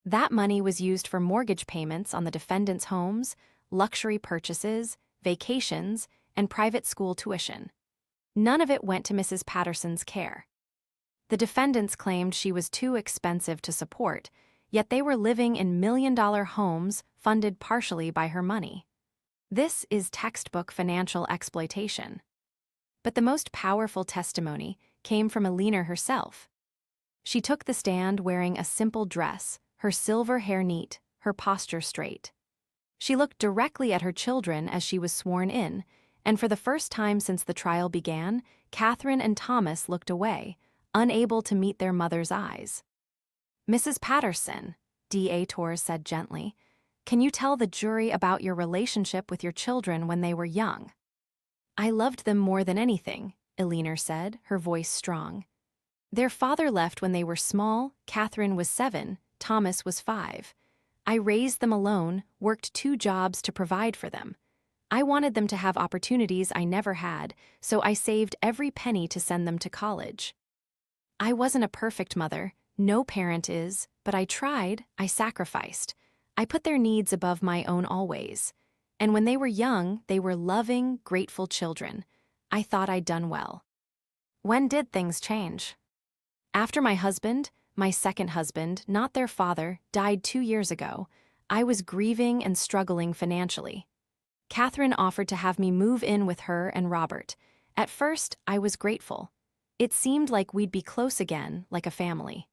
That money was used for mortgage payments on the defendants' homes, luxury purchases, vacations, and private school tuition. None of it went to Mrs. Patterson's care. The defendants claimed she was too expensive to support, yet they were living in million-dollar homes funded partially by her money. This is textbook financial exploitation. But the most powerful testimony came from Alina herself. She took the stand wearing a simple dress, her silver hair neat, her posture straight. She looked directly at her children as she was sworn in, and for the first time since the trial began, Catherine and Thomas looked away, unable to meet their mother's eyes. "Mrs. Patterson," D.A. Torres said gently, "can you tell the jury about your relationship with your children when they were young?" "I loved them more than anything," Alina said, her voice strong. "Their father left when they were small. Catherine was 7, Thomas was 5. I raised them alone, worked 2 jobs to provide for them. I wanted them to have opportunities I never had, so I saved every penny to send them to college. I wasn't a perfect mother, no parent is, but I tried, I sacrificed. I put their needs above my own always. And when they were young, they were loving, grateful children. I thought I'd done well." "When did things change?" "After my husband, my second husband, not their father, died 2 years ago, I was grieving and struggling financially. Catherine offered to have me move in with her and Robert. At first, I was grateful. It seemed like we'd be close again, like a family.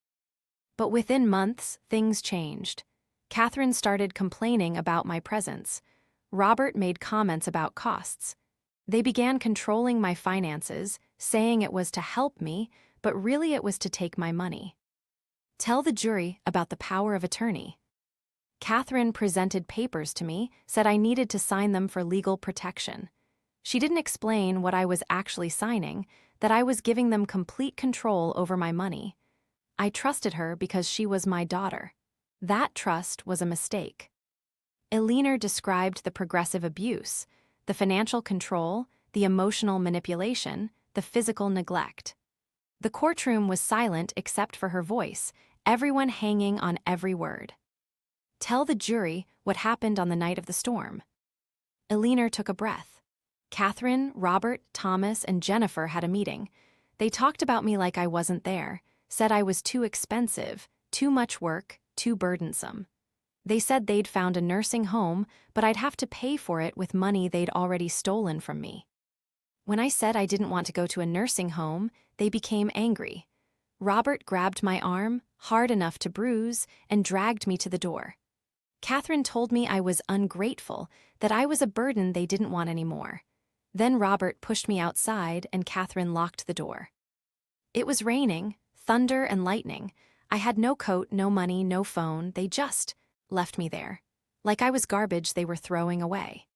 But within months, things changed. Catherine started complaining about my presence. Robert made comments about costs. They began controlling my finances, saying it was to help me, but really it was to take my money." "Tell the jury about the power of attorney." "Catherine presented papers to me, said I needed to sign them for legal protection. She didn't explain what I was actually signing, that I was giving them complete control over my money. I trusted her because she was my daughter. That trust was a mistake." Alina described the progressive abuse, the financial control, the emotional manipulation, the physical neglect. The courtroom was silent except for her voice, everyone hanging on every word. "Tell the jury what happened on the night of the storm." Alina took a breath. "Catherine, Robert, Thomas, and Jennifer had a meeting. They talked about me like I wasn't there, said I was too expensive, too much work, too burdensome. They said they'd found a nursing home, but I'd have to pay for it with money they'd already stolen from me. When I said I didn't want to go to a nursing home, they became angry. Robert grabbed my arm, hard enough to bruise, and dragged me to the door. Catherine told me I was ungrateful, that I was a burden they didn't want anymore. Then Robert pushed me outside and Catherine locked the door. It was raining, thunder and lightning. I had no coat, no money, no phone. They just left me there. Like I was garbage they were throwing away."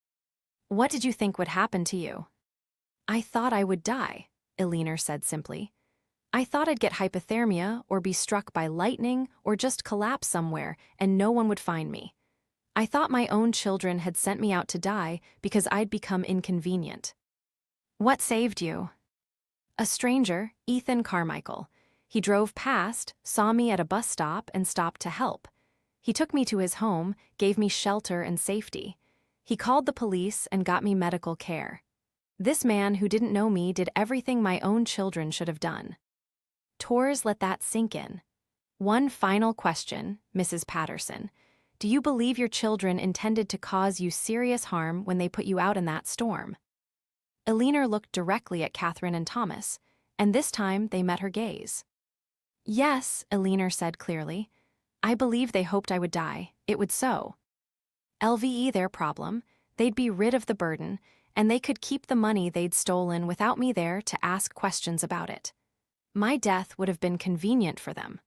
"What did you think would happen to you?" "I thought I would die," Alina said simply. "I thought I'd get hypothermia or be struck by lightning or just collapse somewhere and no one would find me. I thought my own children had sent me out to die because I'd become inconvenient." "What saved you?" "A stranger, Ethan Carmichael. He drove past, saw me at a bus stop and stopped to help. He took me to his home, gave me shelter and safety. He called the police and got me medical care. This man who didn't know me did everything my own children should have done." Torres let that sink in. "One final question, Mrs. Patterson. Do you believe your children intended to cause you serious harm when they put you out in that storm?" Alina looked directly at Catherine and Thomas, and this time they met her gaze. "Yes," Alina said clearly. "I believe they hoped I would die. It would so. LVE their problem, they'd be rid of the burden, and they could keep the money they'd stolen without me there to ask questions about it. My death would have been convenient for them."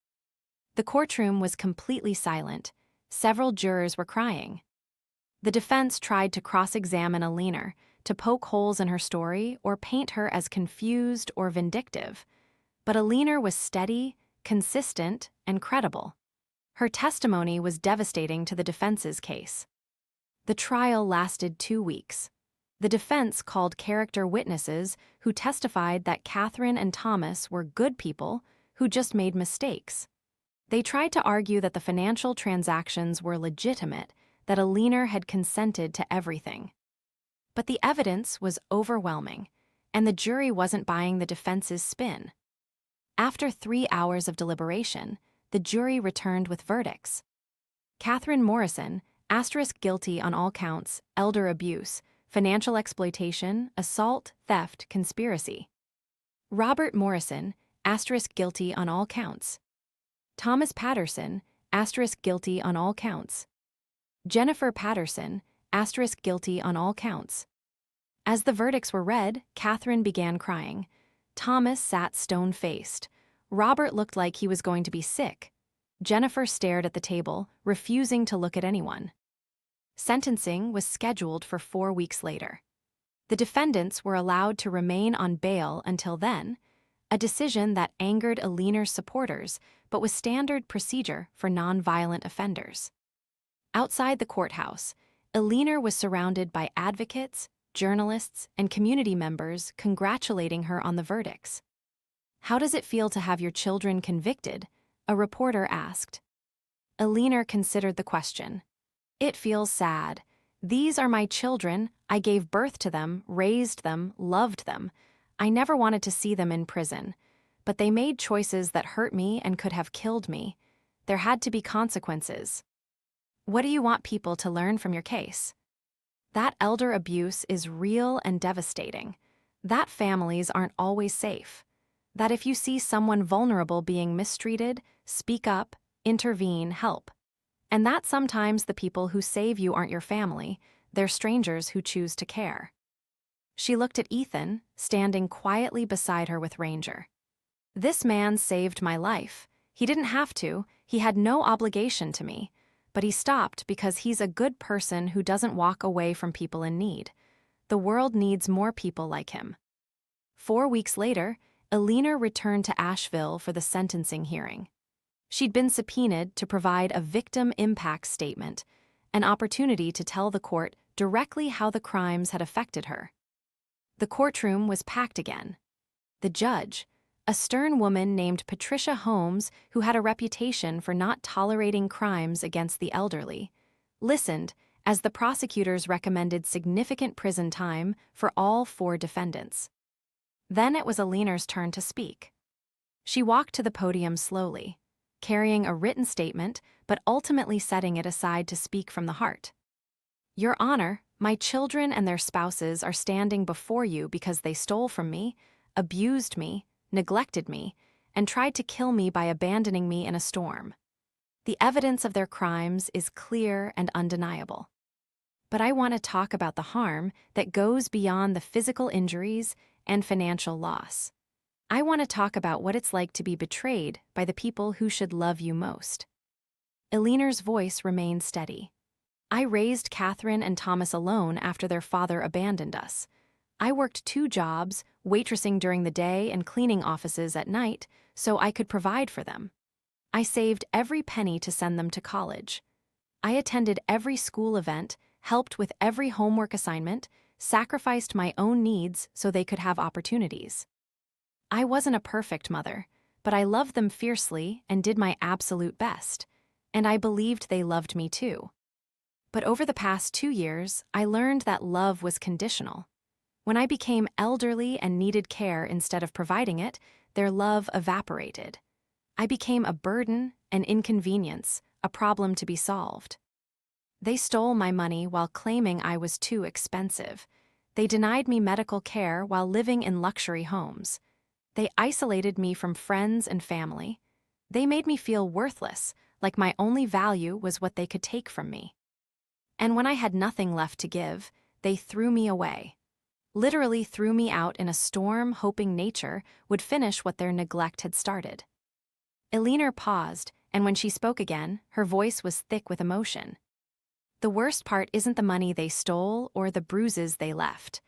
The courtroom was completely silent. Several jurors were crying. The defense tried to cross-examine Alina, to poke holes in her story or paint her as confused or vindictive. But Alina was steady, consistent, and credible. Her testimony was devastating to the defense's case. The trial lasted 2 weeks. The defense called character witnesses who testified that Catherine and Thomas were good people who just made mistakes. They tried to argue that the financial transactions were legitimate, that Alina had consented to everything. But the evidence was overwhelming, and the jury wasn't buying the defense's spin. After 3 hours of deliberation, the jury returned with verdicts. Catherine Morrison, Asterisk guilty on all counts, elder abuse, financial exploitation, assault, theft, conspiracy. Robert Morrison, asterisk guilty on all counts. Thomas Patterson, asterisk guilty on all counts. Jennifer Patterson, asterisk guilty on all counts. As the verdicts were read, Catherine began crying. Thomas sat stone-faced. Robert looked like he was going to be sick. Jennifer stared at the table, refusing to look at anyone. Sentencing was scheduled for 4 weeks later. The defendants were allowed to remain on bail until then, a decision that angered Aliner's supporters but was standard procedure for non-violent offenders. Outside the courthouse, Aliner was surrounded by advocates, journalists, and community members congratulating her on the verdicts. "How does it feel to have your children convicted?" a reporter asked. Aliner considered the question. "It feels sad. These are my children. I gave birth to them, raised them, loved them. I never wanted to see them in prison. But they made choices that hurt me and could have killed me. There had to be consequences." What do you want people to learn from your case? That elder abuse is real and devastating. That families aren't always safe. That if you see someone vulnerable being mistreated, speak up, intervene, help. And that sometimes the people who save you aren't your family, they're strangers who choose to care. She looked at Ethan, standing quietly beside her with Ranger. "This man saved my life. He didn't have to, he had no obligation to me. But he stopped because he's a good person who doesn't walk away from people in need. The world needs more people like him." 4 weeks later, Aliner returned to Asheville for the sentencing hearing. She'd been subpoenaed to provide a victim impact statement, an opportunity to tell the court directly how the crimes had affected her. The courtroom was packed again. The judge, a stern woman named Patricia Holmes, who had a reputation for not tolerating crimes against the elderly, listened as the prosecutors recommended significant prison time for all 4 defendants. Then it was Aliner's turn to speak. She walked to the podium slowly, carrying a written statement but ultimately setting it aside to speak from the heart. "Your Honor, my children and their spouses are standing before you because they stole from me, abused me, neglected me, and tried to kill me by abandoning me in a storm. The evidence of their crimes is clear and undeniable. But I want to talk about the harm that goes beyond the physical injuries and financial loss. I want to talk about what it's like to be betrayed by the people who should love you most." Aliner's voice remained steady. "I raised Catherine and Thomas alone after their father abandoned us. I worked 2 jobs, waitressing during the day and cleaning offices at night, so I could provide for them. I saved every penny to send them to college. I attended every school event, helped with every homework assignment, sacrificed my own needs so they could have opportunities. I wasn't a perfect mother, but I loved them fiercely and did my absolute best, and I believed they loved me too. But over the past 2 years, I learned that love was conditional. When I became elderly and needed care instead of providing it, their love evaporated. I became a burden, an inconvenience, a problem to be solved. They stole my money while claiming I was too expensive. They denied me medical care while living in luxury homes. They isolated me from friends and family. They made me feel worthless, like my only value was what they could take from me. And when I had nothing left to give, they threw me away. Literally threw me out in a storm, hoping nature would finish what their neglect had started." Aliner paused, and when she spoke again, her voice was thick with emotion. "The worst part isn't the money they stole or the bruises they left.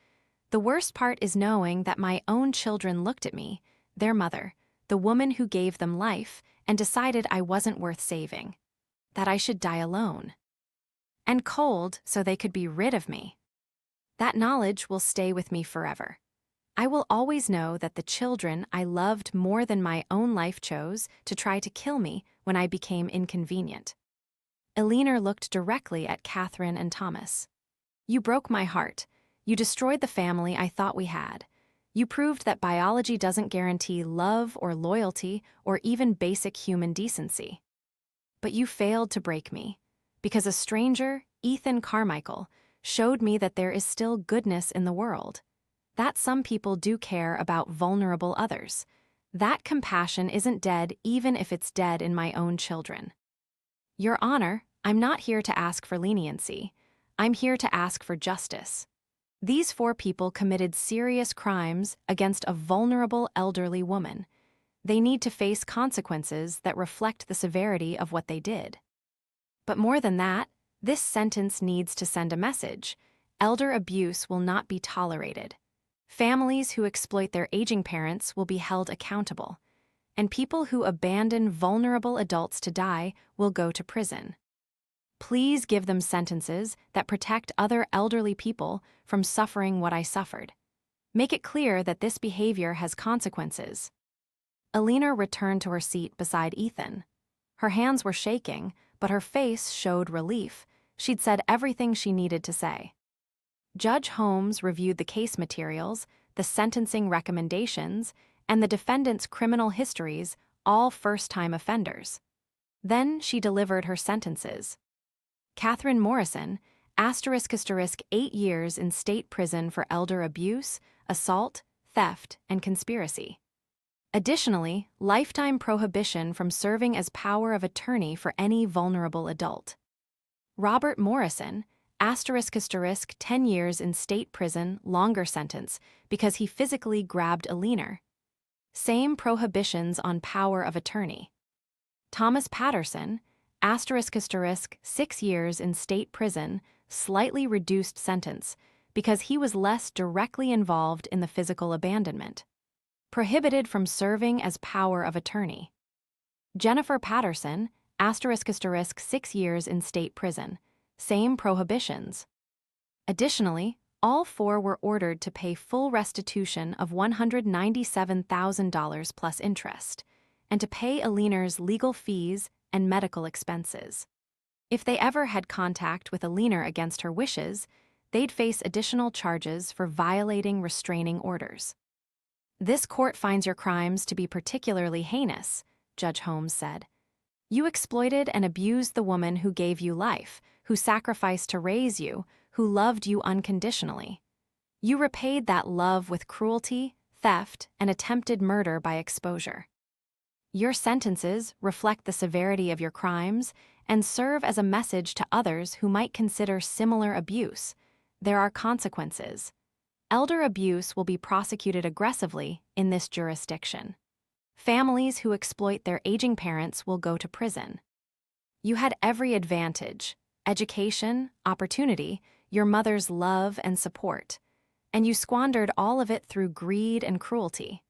The worst part is knowing that my own children looked at me, their mother, the woman who gave them life, and decided I wasn't worth saving. That I should die alone. And cold so they could be rid of me. That knowledge will stay with me forever. I will always know that the children I loved more than my own life chose to try to kill me when I became inconvenient." Aliner looked directly at Catherine and Thomas. "You broke my heart. You destroyed the family I thought we had. You proved that biology doesn't guarantee love or loyalty or even basic human decency. But you failed to break me, because a stranger, Ethan Carmichael, showed me that there is still goodness in the world. That some people do care about vulnerable others. That compassion isn't dead even if it's dead in my own children. Your Honor, I'm not here to ask for leniency. I'm here to ask for justice. These 4 people committed serious crimes against a vulnerable elderly woman. They need to face consequences that reflect the severity of what they did. But more than that, this sentence needs to send a message. Elder abuse will not be tolerated. Families who exploit their aging parents will be held accountable, and people who abandon vulnerable adults to die will go to prison. Please give them sentences that protect other elderly people from suffering what I suffered. Make it clear that this behavior has consequences. Alina returned to her seat beside Ethan. Her hands were shaking, but her face showed relief. She'd said everything she needed to say. Judge Holmes reviewed the case materials, the sentencing recommendations, and the defendant's criminal histories, all first-time offenders. Then she delivered her sentences. Catherine Morrison, ***, 8 years in state prison for elder abuse, assault, theft, and conspiracy. Additionally, lifetime prohibition from serving as power of attorney for any vulnerable adult. Robert Morrison, ***, 10 years in state prison, longer sentence, because he physically grabbed Alina. Same prohibitions on power of attorney. Thomas Patterson, ***, 6 years in state prison, slightly reduced sentence, because he was less directly involved in the physical abandonment. Prohibited from serving as power of attorney. Jennifer Patterson, ***, 6 years in state prison, same prohibitions. Additionally, all 4 were ordered to pay full restitution of $197,000 plus interest, and to pay Alina's legal fees and medical expenses. If they ever had contact with Alina against her wishes, they'd face additional charges for violating restraining orders. This court finds your crimes to be particularly heinous, Judge Holmes said. You exploited and abused the woman who gave you life, who sacrificed to raise you, who loved you unconditionally. You repaid that love with cruelty, theft, and attempted murder by exposure. Your sentences reflect the severity of your crimes and serve as a message to others who might consider similar abuse. There are consequences. Elder abuse will be prosecuted aggressively in this jurisdiction. Families who exploit their aging parents will go to prison. You had every advantage: education, opportunity, your mother's love and support, and you squandered all of it through greed and cruelty.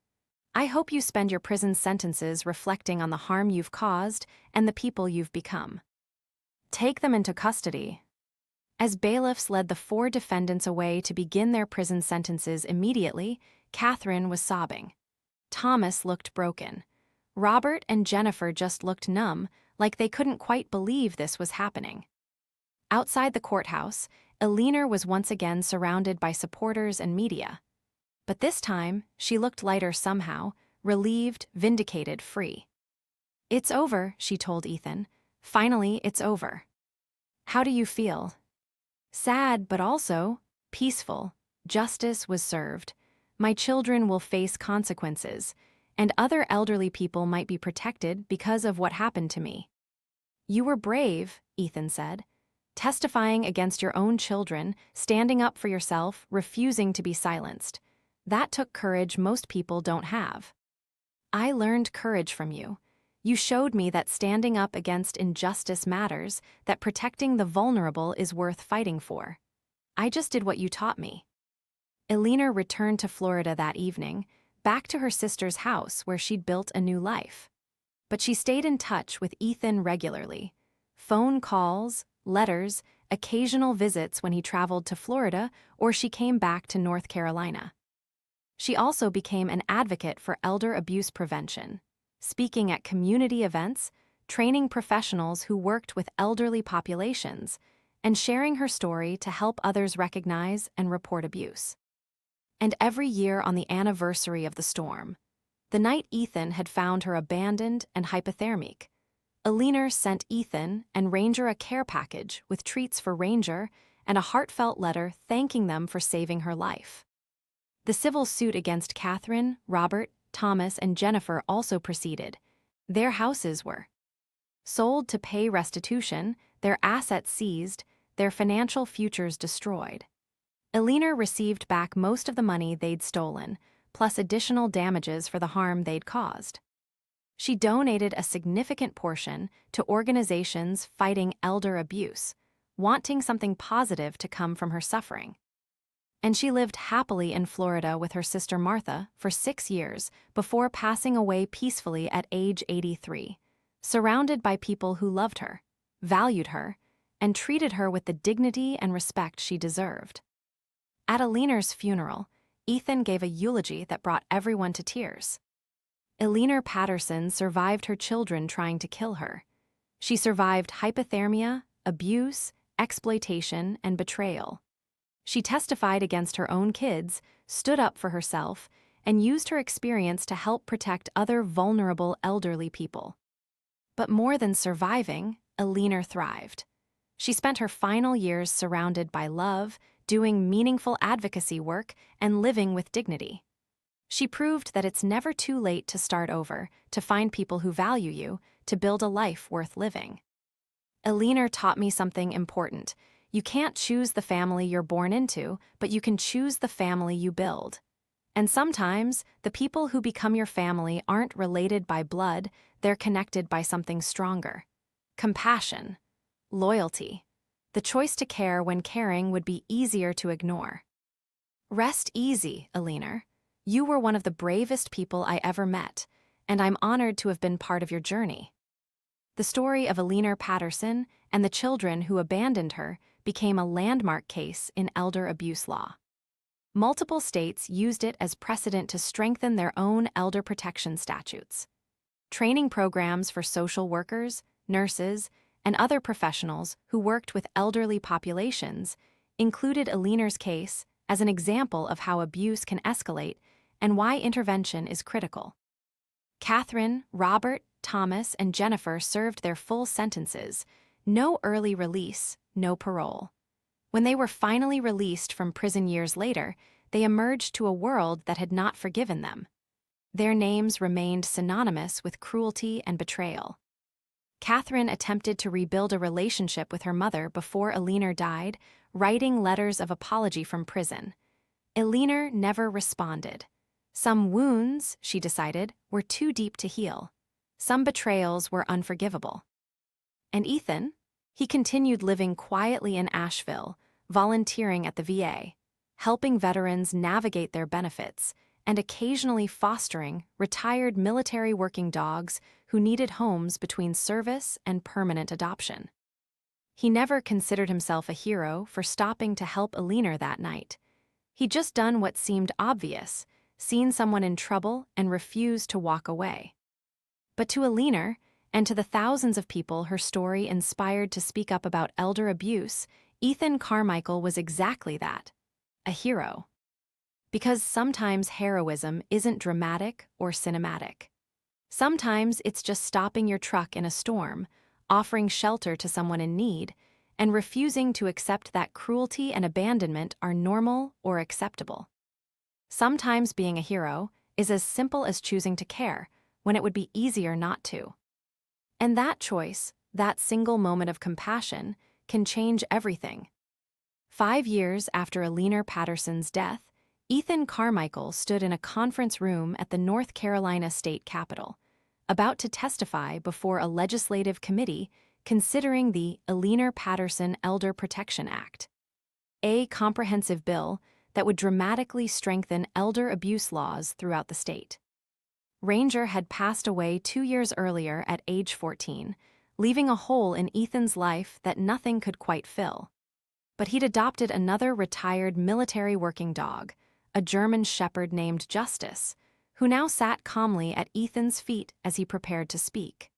I hope you spend your prison sentences reflecting on the harm you've caused and the people you've become. Take them into custody. As bailiffs led the 4 defendants away to begin their prison sentences immediately, Catherine was sobbing. Thomas looked broken. Robert and Jennifer just looked numb, like they couldn't quite believe this was happening. Outside the courthouse, Alina was once again surrounded by supporters and media. But this time, she looked lighter somehow, relieved, vindicated, free. It's over, she told Ethan. Finally, it's over. How do you feel? Sad, but also peaceful. Justice was served. My children will face consequences, and other elderly people might be protected because of what happened to me. You were brave, Ethan said, testifying against your own children, standing up for yourself, refusing to be silenced. That took courage most people don't have. I learned courage from you. You showed me that standing up against injustice matters, that protecting the vulnerable is worth fighting for. I just did what you taught me. Alina returned to Florida that evening, back to her sister's house where she'd built a new life. But she stayed in touch with Ethan regularly. Phone calls, letters, occasional visits when he traveled to Florida or she came back to North Carolina. She also became an advocate for elder abuse prevention, speaking at community events, training professionals who worked with elderly populations, and sharing her story to help others recognize and report abuse. And every year on the anniversary of the storm, the night Ethan had found her abandoned and hypothermic, Alina sent Ethan and Ranger a care package with treats for Ranger and a heartfelt letter thanking them for saving her life. The civil suit against Catherine, Robert, Thomas, and Jennifer also proceeded. Their houses were sold to pay restitution, their assets seized, their financial futures destroyed. Alina received back most of the money they'd stolen, plus additional damages for the harm they'd caused. She donated a significant portion to organizations fighting elder abuse, wanting something positive to come from her suffering. And she lived happily in Florida with her sister Martha for 6 years before passing away peacefully at age 83, surrounded by people who loved her, valued her, and treated her with the dignity and respect she deserved. At Alina's funeral, Ethan gave a eulogy that brought everyone to tears. Alina Patterson survived her children trying to kill her. She survived hypothermia, abuse, exploitation, and betrayal. She testified against her own kids, stood up for herself, and used her experience to help protect other vulnerable elderly people. But more than surviving, Alina thrived. She spent her final years surrounded by love, doing meaningful advocacy work, and living with dignity. She proved that it's never too late to start over, to find people who value you, to build a life worth living. Alina taught me something important. You can't choose the family you're born into, but you can choose the family you build. And sometimes, the people who become your family aren't related by blood, they're connected by something stronger. Compassion, loyalty, the choice to care when caring would be easier to ignore. Rest easy, Alina. You were one of the bravest people I ever met, and I'm honored to have been part of your journey. The story of Alina Patterson and the children who abandoned her became a landmark case in elder abuse law. Multiple states used it as precedent to strengthen their own elder protection statutes. Training programs for social workers, nurses, and other professionals who worked with elderly populations included Alina's case as an example of how abuse can escalate and why intervention is critical. Catherine, Robert, Thomas, and Jennifer served their full sentences, no early release, no parole. When they were finally released from prison years later, they emerged to a world that had not forgiven them. Their names remained synonymous with cruelty and betrayal. Catherine attempted to rebuild a relationship with her mother before Alina died, writing letters of apology from prison. Alina never responded. Some wounds, she decided, were too deep to heal. Some betrayals were unforgivable. And Ethan? He continued living quietly in Asheville, volunteering at the VA, helping veterans navigate their benefits, and occasionally fostering retired military working dogs who needed homes between service and permanent adoption. He never considered himself a hero for stopping to help Alina that night. He'd just done what seemed obvious, seen someone in trouble and refused to walk away. But to Alina, and to the thousands of people her story inspired to speak up about elder abuse, Ethan Carmichael was exactly that, a hero. Because sometimes heroism isn't dramatic or cinematic. Sometimes it's just stopping your truck in a storm, offering shelter to someone in need, and refusing to accept that cruelty and abandonment are normal or acceptable. Sometimes being a hero is as simple as choosing to care when it would be easier not to. And that choice, that single moment of compassion, can change everything. 5 years after Alina Patterson's death, Ethan Carmichael stood in a conference room at the North Carolina State Capitol, about to testify before a legislative committee considering the Alina Patterson Elder Protection Act, a comprehensive bill that would dramatically strengthen elder abuse laws throughout the state. Ranger had passed away 2 years earlier at age 14, leaving a hole in Ethan's life that nothing could quite fill. But he'd adopted another retired military working dog, a German shepherd named Justice, who now sat calmly at Ethan's feet as he prepared to speak.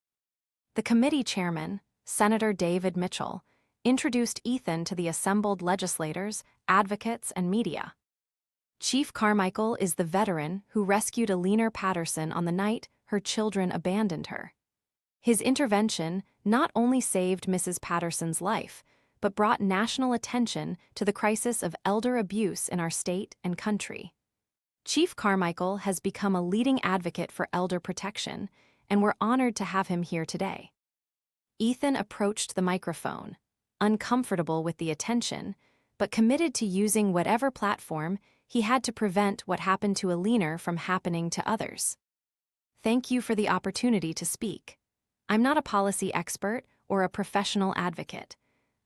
The committee chairman, Senator David Mitchell, introduced Ethan to the assembled legislators, advocates, and media. Chief Carmichael is the veteran who rescued Alina Patterson on the night her children abandoned her. His intervention not only saved Mrs. Patterson's life, but brought national attention to the crisis of elder abuse in our state and country. Chief Carmichael has become a leading advocate for elder protection, and we're honored to have him here today. Ethan approached the microphone, uncomfortable with the attention, but committed to using whatever platform he had to prevent what happened to a leaner from happening to others. Thank you for the opportunity to speak. I'm not a policy expert or a professional advocate.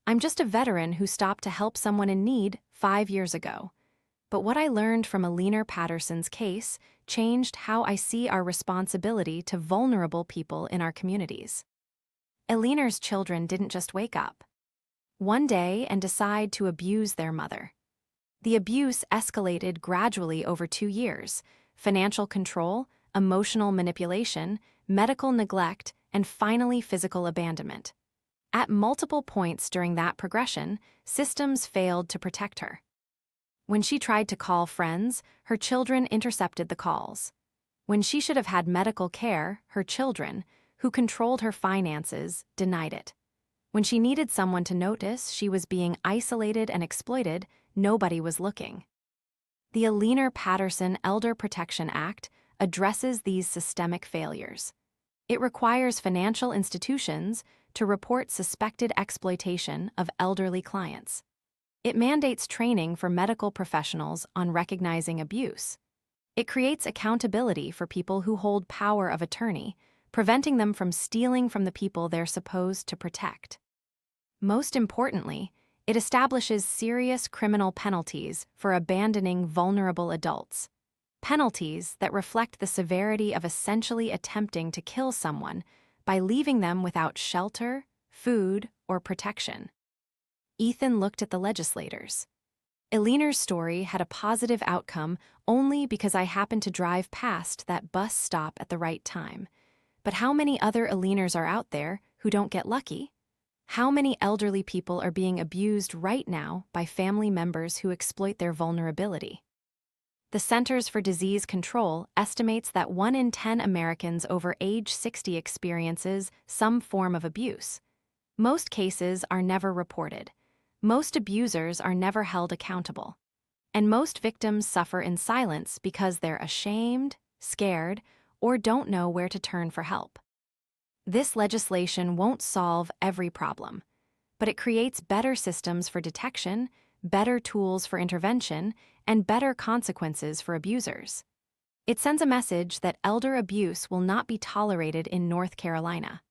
I'm just a veteran who stopped to help someone in need 5 years ago. But what I learned from Alina Patterson's case changed how I see our responsibility to vulnerable people in our communities. Alina's children didn't just wake up one day and decide to abuse their mother. The abuse escalated gradually over 2 years: financial control, emotional manipulation, medical neglect, and finally physical abandonment. At multiple points during that progression, systems failed to protect her. When she tried to call friends, her children intercepted the calls. When she should have had medical care, her children, who controlled her finances, denied it. When she needed someone to notice she was being isolated and exploited, nobody was looking. The Alina Patterson Elder Protection Act addresses these systemic failures. It requires financial institutions to report suspected exploitation of elderly clients. It mandates training for medical professionals on recognizing abuse. It creates accountability for people who hold power of attorney, preventing them from stealing from the people they're supposed to protect. Most importantly, it establishes serious criminal penalties for abandoning vulnerable adults. Penalties that reflect the severity of essentially attempting to kill someone by leaving them without shelter, food, or protection. Ethan looked at the legislators. Alina's story had a positive outcome only because I happened to drive past that bus stop at the right time. But how many other Alinas are out there who don't get lucky? How many elderly people are being abused right now by family members who exploit their vulnerability? The Centers for Disease Control estimates that 1 in 10 Americans over age 60 experiences some form of abuse. Most cases are never reported. Most abusers are never held accountable. And most victims suffer in silence because they're ashamed, scared, or don't know where to turn for help. This legislation won't solve every problem, but it creates better systems for detection, better tools for intervention, and better consequences for abusers. It sends a message that elder abuse will not be tolerated in North Carolina.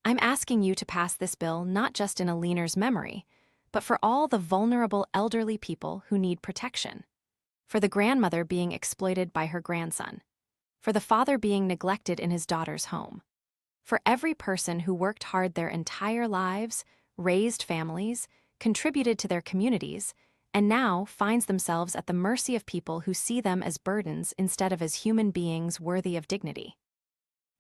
I'm asking you to pass this bill not just in Alina's memory, but for all the vulnerable elderly people who need protection. For the grandmother being exploited by her grandson. For the father being neglected in his daughter's home. For every person who worked hard their entire lives, raised families, contributed to their communities, and now finds themselves at the mercy of people who see them as burdens instead of as human beings worthy of dignity.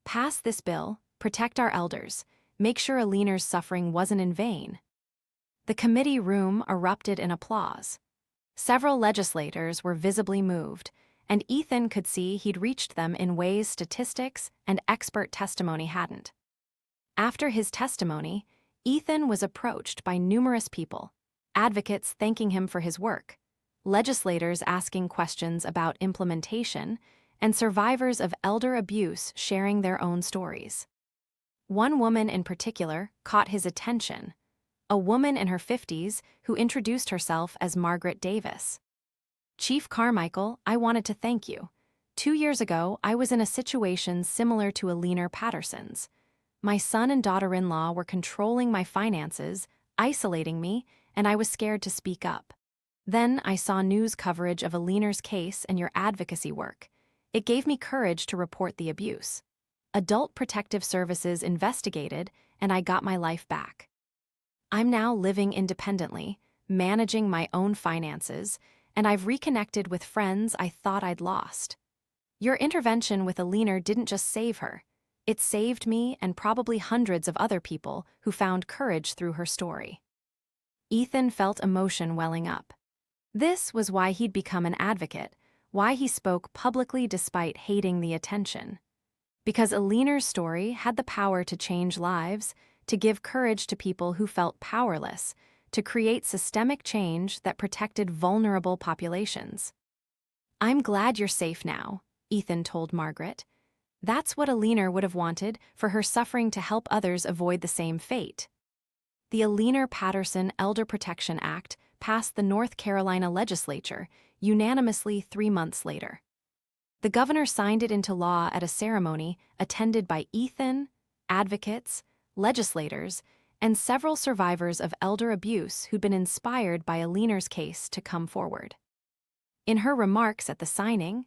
Pass this bill, protect our elders, make sure Alina's suffering wasn't in vain. The committee room erupted in applause. Several legislators were visibly moved, and Ethan could see he'd reached them in ways statistics and expert testimony hadn't. After his testimony, Ethan was approached by numerous people, advocates thanking him for his work, legislators asking questions about implementation, and survivors of elder abuse sharing their own stories. One woman in particular caught his attention, a woman in her 50s who introduced herself as Margaret Davis. Chief Carmichael, I wanted to thank you. 2 years ago, I was in a situation similar to Alina Patterson's. My son and daughter-in-law were controlling my finances, isolating me, and I was scared to speak up. Then I saw news coverage of Alina's case and your advocacy work. It gave me courage to report the abuse. Adult Protective Services investigated, and I got my life back. I'm now living independently, managing my own finances, and I've reconnected with friends I thought I'd lost. Your intervention with Alina didn't just save her. It saved me and probably hundreds of other people who found courage through her story. Ethan felt emotion welling up. This was why he'd become an advocate, why he spoke publicly despite hating the attention. Because Aliner's story had the power to change lives, to give courage to people who felt powerless, to create systemic change that protected vulnerable populations. "I'm glad you're safe now," Ethan told Margaret. That's what Aliner would have wanted, for her suffering to help others avoid the same fate. The Aliner-Patterson Elder Protection Act passed the North Carolina legislature unanimously 3 months later. The governor signed it into law at a ceremony attended by Ethan, advocates, legislators, and several survivors of elder abuse who'd been inspired by Aliner's case to come forward. In her remarks at the signing,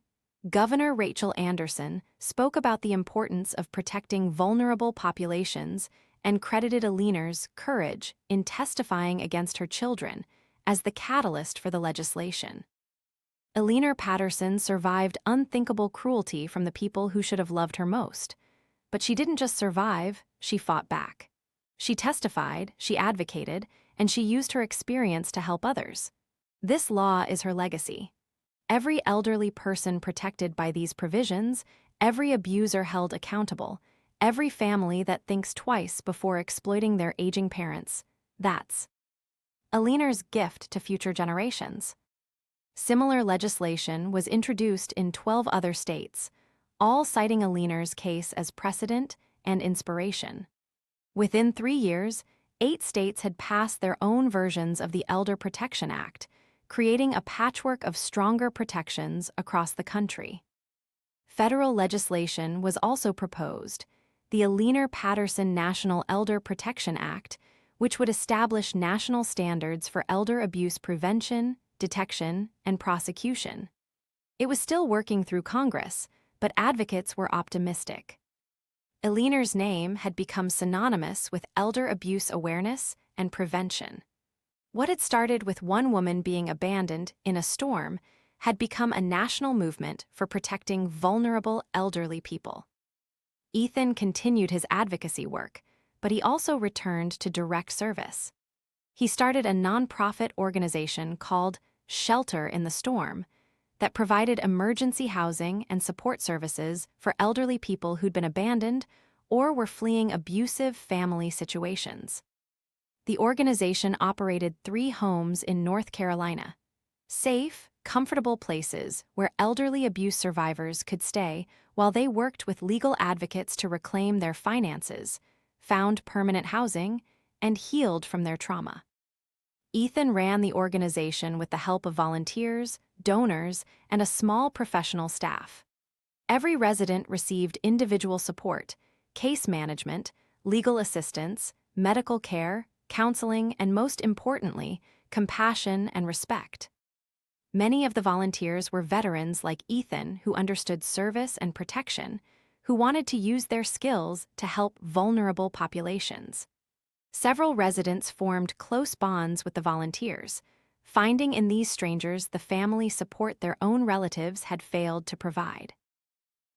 Governor Rachel Anderson spoke about the importance of protecting vulnerable populations and credited Aliner's courage in testifying against her children as the catalyst for the legislation. Aliner Patterson survived unthinkable cruelty from the people who should have loved her most. But she didn't just survive, she fought back. She testified, she advocated, and she used her experience to help others. This law is her legacy. Every elderly person protected by these provisions, every abuser held accountable, every family that thinks twice before exploiting their aging parents. That's Aliner's gift to future generations. Similar legislation was introduced in 12 other states, all citing Aliner's case as precedent and inspiration. Within 3 years, 8 states had passed their own versions of the Elder Protection Act, creating a patchwork of stronger protections across the country. Federal legislation was also proposed, the Aliner-Patterson National Elder Protection Act, which would establish national standards for elder abuse prevention, detection, and prosecution. It was still working through Congress, but advocates were optimistic. Aliner's name had become synonymous with elder abuse awareness and prevention. What had started with one woman being abandoned in a storm had become a national movement for protecting vulnerable elderly people. Ethan continued his advocacy work, but he also returned to direct service. He started a nonprofit organization called Shelter in the Storm that provided emergency housing and support services for elderly people who'd been abandoned or were fleeing abusive family situations. The organization operated 3 homes in North Carolina, safe, comfortable places where elderly abuse survivors could stay while they worked with legal advocates to reclaim their finances, found permanent housing, and healed from their trauma. Ethan ran the organization with the help of volunteers, donors, and a small professional staff. Every resident received individual support, case management, legal assistance, medical care, counseling, and most importantly, compassion and respect. Many of the volunteers were veterans like Ethan who understood service and protection, who wanted to use their skills to help vulnerable populations. Several residents formed close bonds with the volunteers, finding in these strangers the family support their own relatives had failed to provide.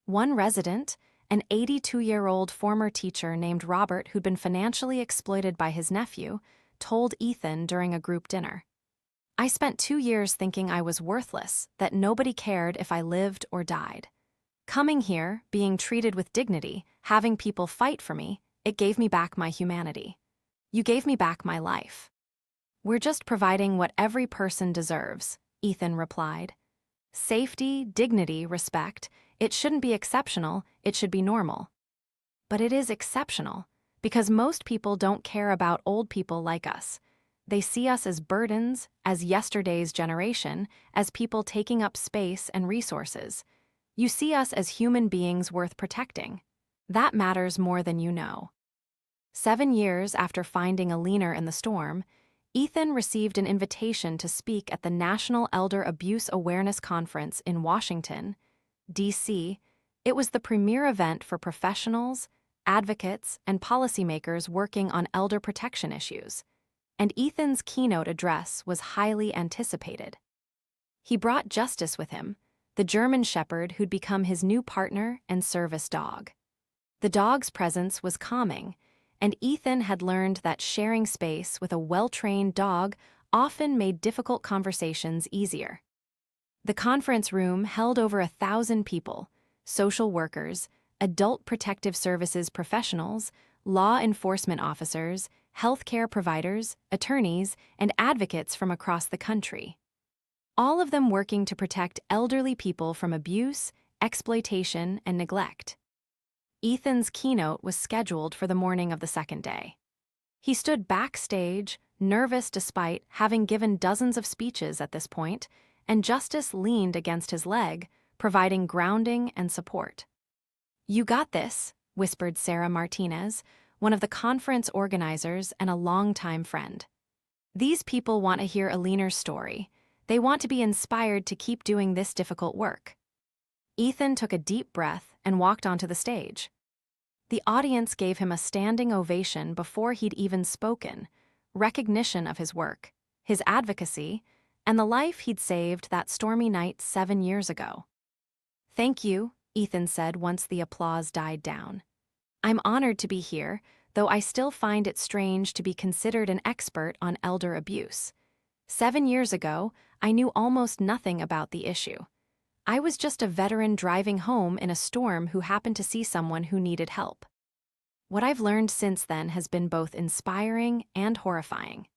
One resident, an 82-year-old former teacher named Robert who'd been financially exploited by his nephew, told Ethan during a group dinner, "I spent 2 years thinking I was worthless, that nobody cared if I lived or died. Coming here, being treated with dignity, having people fight for me, it gave me back my humanity. You gave me back my life." "We're just providing what every person deserves," Ethan replied. "Safety, dignity, respect. It shouldn't be exceptional, it should be normal." But it is exceptional, because most people don't care about old people like us. They see us as burdens, as yesterday's generation, as people taking up space and resources. You see us as human beings worth protecting. That matters more than you know. 7 years after finding Aliner in the storm, Ethan received an invitation to speak at the National Elder Abuse Awareness Conference in Washington, D.C. It was the premier event for professionals, advocates, and policymakers working on elder protection issues, and Ethan's keynote address was highly anticipated. He brought Justice with him, the German Shepherd who'd become his new partner and service dog. The dog's presence was calming, and Ethan had learned that sharing space with a well-trained dog often made difficult conversations easier. The conference room held over 1,000 people, social workers, adult protective services professionals, law enforcement officers, healthcare providers, attorneys, and advocates from across the country. All of them working to protect elderly people from abuse, exploitation, and neglect. Ethan's keynote was scheduled for the morning of the second day. He stood backstage, nervous despite having given dozens of speeches at this point, and Justice leaned against his leg, providing grounding and support. "You got this," whispered Sarah Martinez, one of the conference organizers and a longtime friend. "These people want to hear Alina's story. They want to be inspired to keep doing this difficult work." Ethan took a deep breath and walked onto the stage. The audience gave him a standing ovation before he'd even spoken, recognition of his work, his advocacy, and the life he'd saved that stormy night 7 years ago. "Thank you," Ethan said once the applause died down. "I'm honored to be here, though I still find it strange to be considered an expert on elder abuse. 7 years ago, I knew almost nothing about the issue. I was just a veteran driving home in a storm who happened to see someone who needed help. What I've learned since then has been both inspiring and horrifying.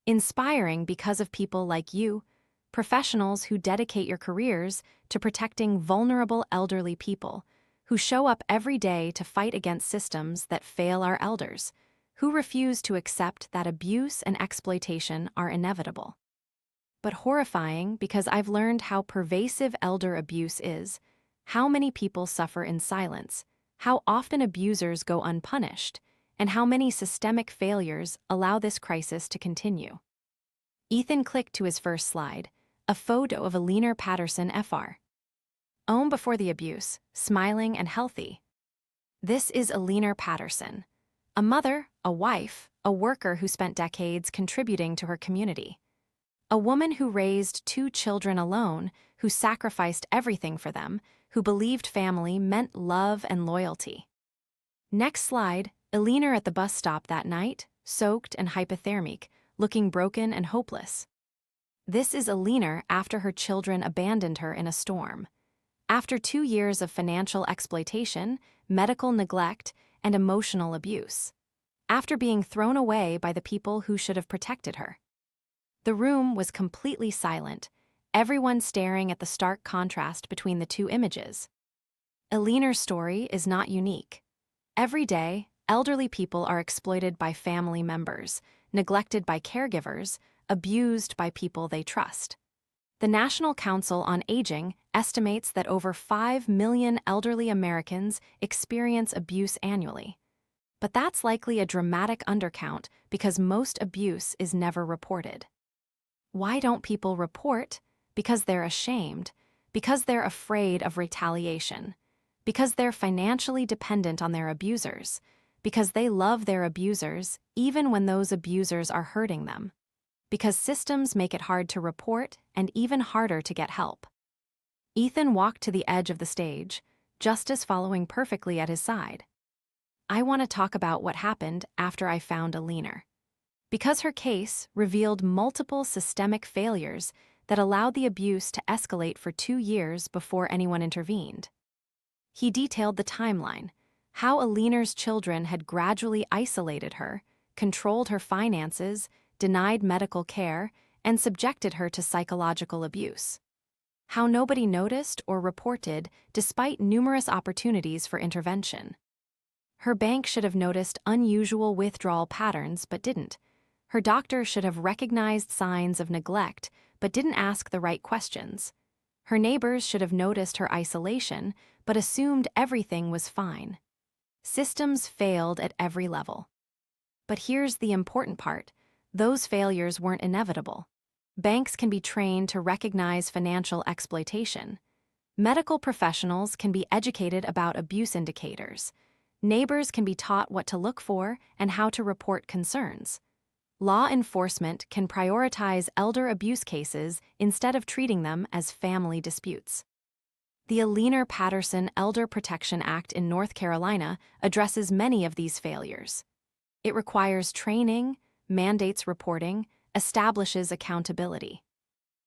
Inspiring because of people like you, professionals who dedicate your careers to protecting vulnerable elderly people, who show up every day to fight against systems that fail our elders, who refuse to accept that abuse and exploitation are inevitable. But horrifying because I've learned how pervasive elder abuse is, how many people suffer in silence, how often abusers go unpunished, and how many systemic failures allow this crisis to continue." Ethan clicked to his first slide, a photo of Alina Patterson Fr. Home before the abuse, smiling and healthy. This is Alina Patterson, a mother, a wife, a worker who spent decades contributing to her community. A woman who raised 2 children alone, who sacrificed everything for them, who believed family meant love and loyalty. Next slide, Alina at the bus stop that night, soaked and hypothermic, looking broken and hopeless. This is Alina after her children abandoned her in a storm. After 2 years of financial exploitation, medical neglect, and emotional abuse. After being thrown away by the people who should have protected her. The room was completely silent, everyone staring at the stark contrast between the 2 images. Alina's story is not unique. Every day, elderly people are exploited by family members, neglected by caregivers, abused by people they trust. The National Council on Aging estimates that over 5 million elderly Americans experience abuse annually. But that's likely a dramatic undercount because most abuse is never reported. Why don't people report? Because they're ashamed, because they're afraid of retaliation, because they're financially dependent on their abusers, because they love their abusers even when those abusers are hurting them, because systems make it hard to report and even harder to get help. Ethan walked to the edge of the stage, Justice following perfectly at his side. "I want to talk about what happened after I found Alina. Because her case revealed multiple systemic failures that allowed the abuse to escalate for 2 years before anyone intervened." He detailed the timeline, how Alina's children had gradually isolated her, controlled her finances, denied medical care, and subjected her to psychological abuse. How nobody noticed or reported despite numerous opportunities for intervention. Her bank should have noticed unusual withdrawal patterns but didn't. Her doctor should have recognized signs of neglect but didn't ask the right questions. Her neighbors should have noticed her isolation but assumed everything was fine. Systems failed at every level. But here's the important part. Those failures weren't inevitable. Banks can be trained to recognize financial exploitation. Medical professionals can be educated about abuse indicators. Neighbors can be taught what to look for and how to report concerns. Law enforcement can prioritize elder abuse cases instead of treating them as family disputes. The Alina Patterson Elder Protection Act in North Carolina addresses many of these failures. It requires training, mandates reporting, establishes accountability.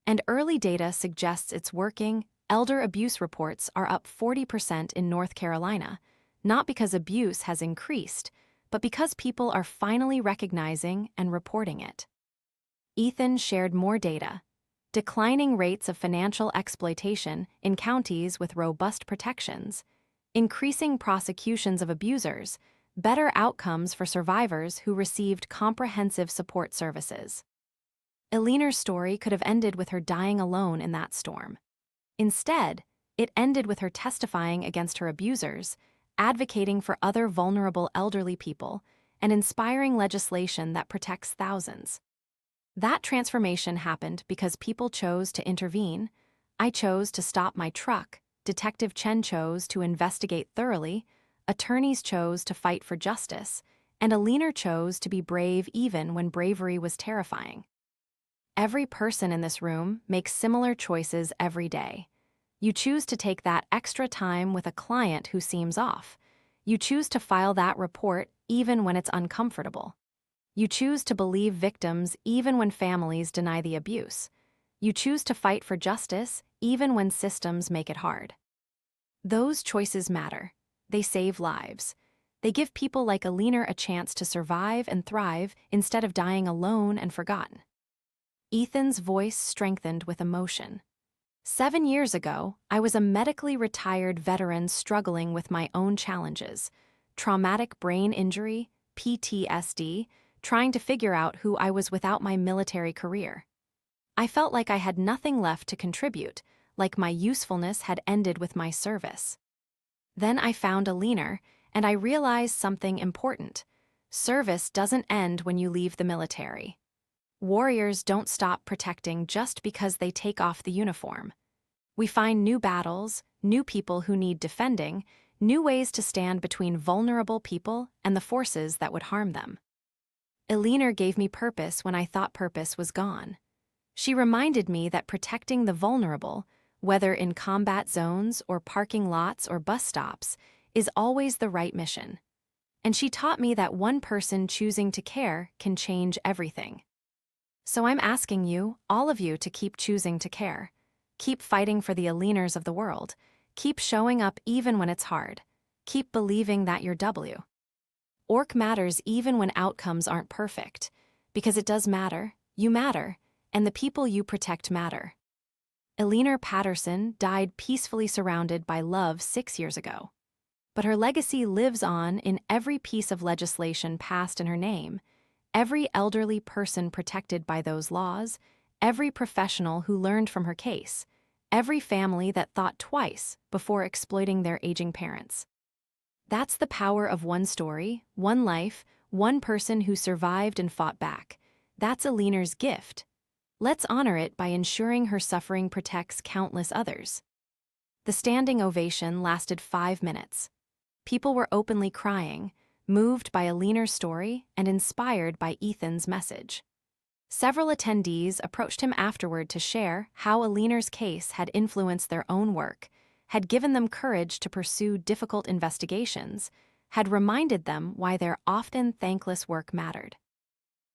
And early data suggests it's working. Elder abuse reports are up 40% in North Carolina, not because abuse has increased, but because people are finally recognizing and reporting it. Ethan shared more data: declining rates of financial exploitation in counties with robust protections, increasing prosecutions of abusers, better outcomes for survivors who received comprehensive support services. Eleanor's story could have ended with her dying alone in that storm. Instead, it ended with her testifying against her abusers, advocating for other vulnerable elderly people, and inspiring legislation that protects thousands. That transformation happened because people chose to intervene. I chose to stop my truck, Detective Chen chose to investigate thoroughly, attorneys chose to fight for justice, and Eleanor chose to be brave even when bravery was terrifying. Every person in this room makes similar choices every day. You choose to take that extra time with a client who seems off. You choose to file that report even when it's uncomfortable. You choose to believe victims even when families deny the abuse. You choose to fight for justice even when systems make it hard. Those choices matter. They save lives. They give people like Eleanor a chance to survive and thrive instead of dying alone and forgotten. Ethan's voice strengthened with emotion. 7 years ago, I was a medically retired veteran struggling with my own challenges: traumatic brain injury, PTSD, trying to figure out who I was without my military career. I felt like I had nothing left to contribute, like my usefulness had ended with my service. Then I found Eleanor, and I realized something important. Service doesn't end when you leave the military. Warriors don't stop protecting just because they take off the uniform. We find new battles, new people who need defending, new ways to stand between vulnerable people and the forces that would harm them. Eleanor gave me purpose when I thought purpose was gone. She reminded me that protecting the vulnerable, whether in combat zones or parking lots or bus stops, is always the right mission. And she taught me that one person choosing to care can change everything. So I'm asking you, all of you, to keep choosing to care. Keep fighting for the Eleanors of the world. Keep showing up even when it's hard. Keep believing that you're W. Orc matters even when outcomes aren't perfect. Because it does matter, you matter, and the people you protect matter. Eleanor Patterson died peacefully surrounded by love 6 years ago. But her legacy lives on in every piece of legislation passed in her name, every elderly person protected by those laws, every professional who learned from her case, every family that thought twice before exploiting their aging parents. That's the power of one story, one life, one person who survived and fought back. That's Eleanor's gift. Let's honor it by ensuring her suffering protects countless others. The standing ovation lasted 5 minutes. People were openly crying, moved by Eleanor's story and inspired by Ethan's message. Several attendees approached him afterward to share how Eleanor's case had influenced their own work, had given them courage to pursue difficult investigations, had reminded them why their often thankless work mattered.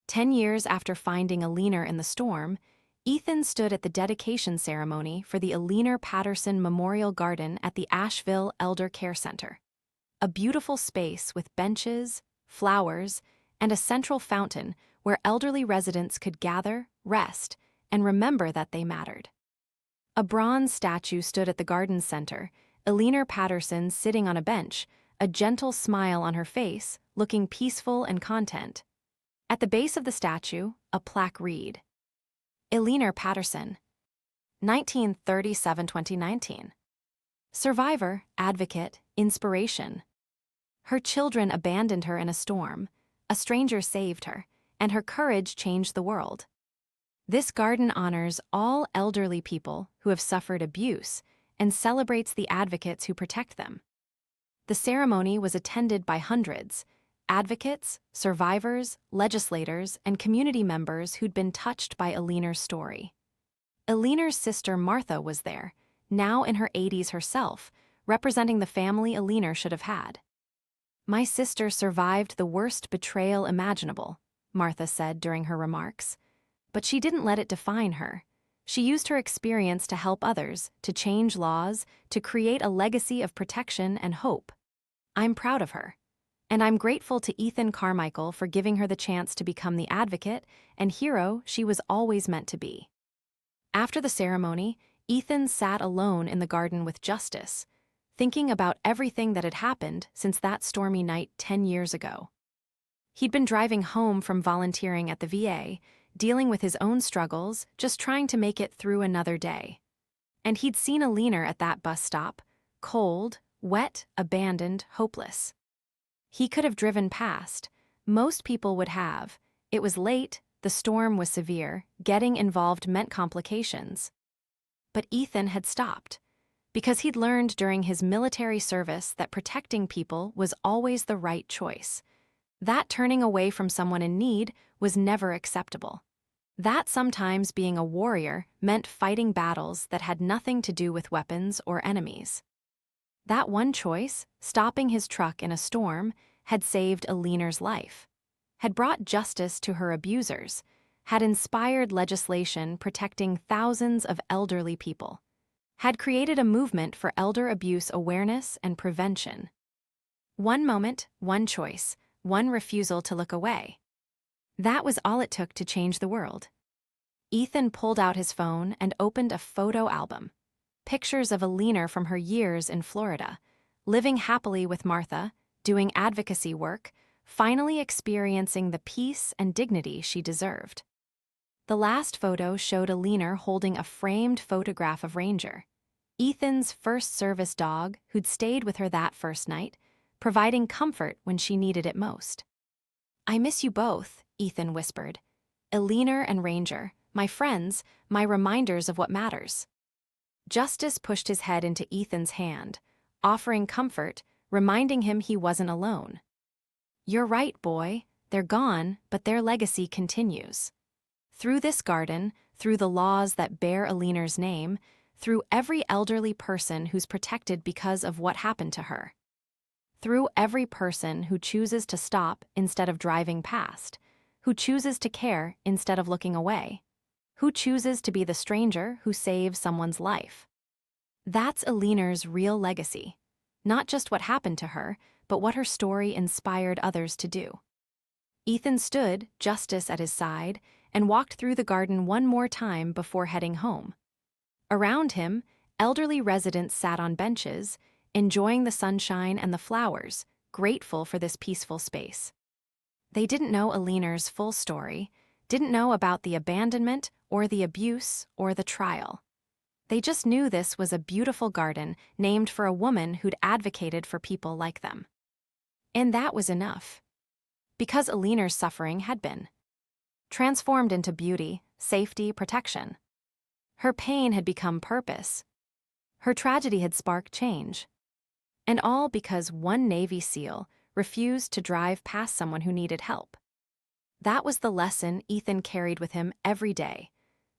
10 years after finding Eleanor in the storm, Ethan stood at the dedication ceremony for the Eleanor Patterson Memorial Garden at the Asheville Elder Care Center. A beautiful space with benches, flowers, and a central fountain where elderly residents could gather, rest, and remember that they mattered. A bronze statue stood at the garden center, Eleanor Patterson sitting on a bench, a gentle smile on her face, looking peaceful and content. At the base of the statue, a plaque read: Eleanor Patterson, 1937–2019. Survivor, advocate, inspiration. Her children abandoned her in a storm, a stranger saved her, and her courage changed the world. This garden honors all elderly people who have suffered abuse and celebrates the advocates who protect them. The ceremony was attended by hundreds: advocates, survivors, legislators, and community members who'd been touched by Eleanor's story. Eleanor's sister Martha was there, now in her 80s herself, representing the family Eleanor should have had. "My sister survived the worst betrayal imaginable," Martha said during her remarks. But she didn't let it define her. She used her experience to help others, to change laws, to create a legacy of protection and hope. I'm proud of her. And I'm grateful to Ethan Carmichael for giving her the chance to become the advocate and hero she was always meant to be. After the ceremony, Ethan sat alone in the garden with Justice, thinking about everything that had happened since that stormy night 10 years ago. He'd been driving home from volunteering at the VA, dealing with his own struggles, just trying to make it through another day. And he'd seen Alina at that bus stop, cold, wet, abandoned, hopeless. He could have driven past. Most people would have. It was late, the storm was severe, getting involved meant complications. But Ethan had stopped, because he'd learned during his military service that protecting people was always the right choice. That turning away from someone in need was never acceptable. That sometimes being a warrior meant fighting battles that had nothing to do with weapons or enemies. That one choice, stopping his truck in a storm, had saved Alina's life, had brought justice to her abusers, had inspired legislation protecting thousands of elderly people, had created a movement for elder abuse awareness and prevention. One moment, one choice, one refusal to look away. That was all it took to change the world. Ethan pulled out his phone and opened a photo album. Pictures of Alina from her years in Florida, living happily with Martha, doing advocacy work, finally experiencing the peace and dignity she deserved. The last photo showed Alina holding a framed photograph of Ranger, Ethan's first service dog who'd stayed with her that first night, providing comfort when she needed it most. "I miss you both," Ethan whispered. "Alina and Ranger, my friends, my reminders of what matters." Justice pushed his head into Ethan's hand, offering comfort, reminding him he wasn't alone. "You're right, boy. They're gone, but their legacy continues. Through this garden, through the laws that bear Alina's name, through every elderly person who's protected because of what happened to her. Through every person who chooses to stop instead of driving past, who chooses to care instead of looking away, who chooses to be the stranger who saves someone's life. That's Alina's real legacy. Not just what happened to her, but what her story inspired others to do." Ethan stood, Justice at his side, and walked through the garden one more time before heading home. Around him, elderly residents sat on benches, enjoying the sunshine and the flowers, grateful for this peaceful space. They didn't know Alina's full story, didn't know about the abandonment or the abuse or the trial. They just knew this was a beautiful garden named for a woman who'd advocated for people like them. And that was enough. Because Alina's suffering had been transformed into beauty, safety, protection. Her pain had become purpose. Her tragedy had sparked change. And all because one Navy SEAL refused to drive past someone who needed help. That was the lesson Ethan carried with him every day.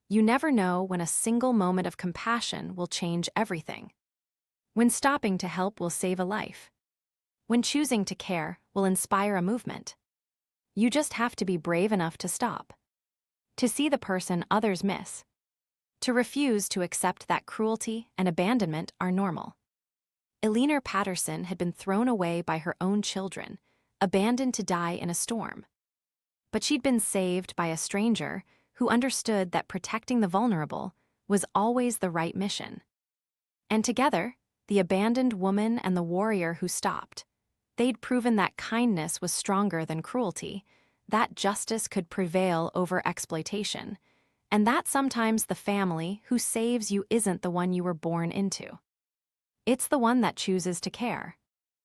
You never know when a single moment of compassion will change everything. When stopping to help will save a life. When choosing to care will inspire a movement. You just have to be brave enough to stop. To see the person others miss. To refuse to accept that cruelty and abandonment are normal. Alina Patterson had been thrown away by her own children, abandoned to die in a storm. But she'd been saved by a stranger who understood that protecting the vulnerable was always the right mission. And together, the abandoned woman and the warrior who stopped, they'd proven that kindness was stronger than cruelty, that justice could prevail over exploitation, and that sometimes the family who saves you isn't the one you were born into. It's the one that chooses to care.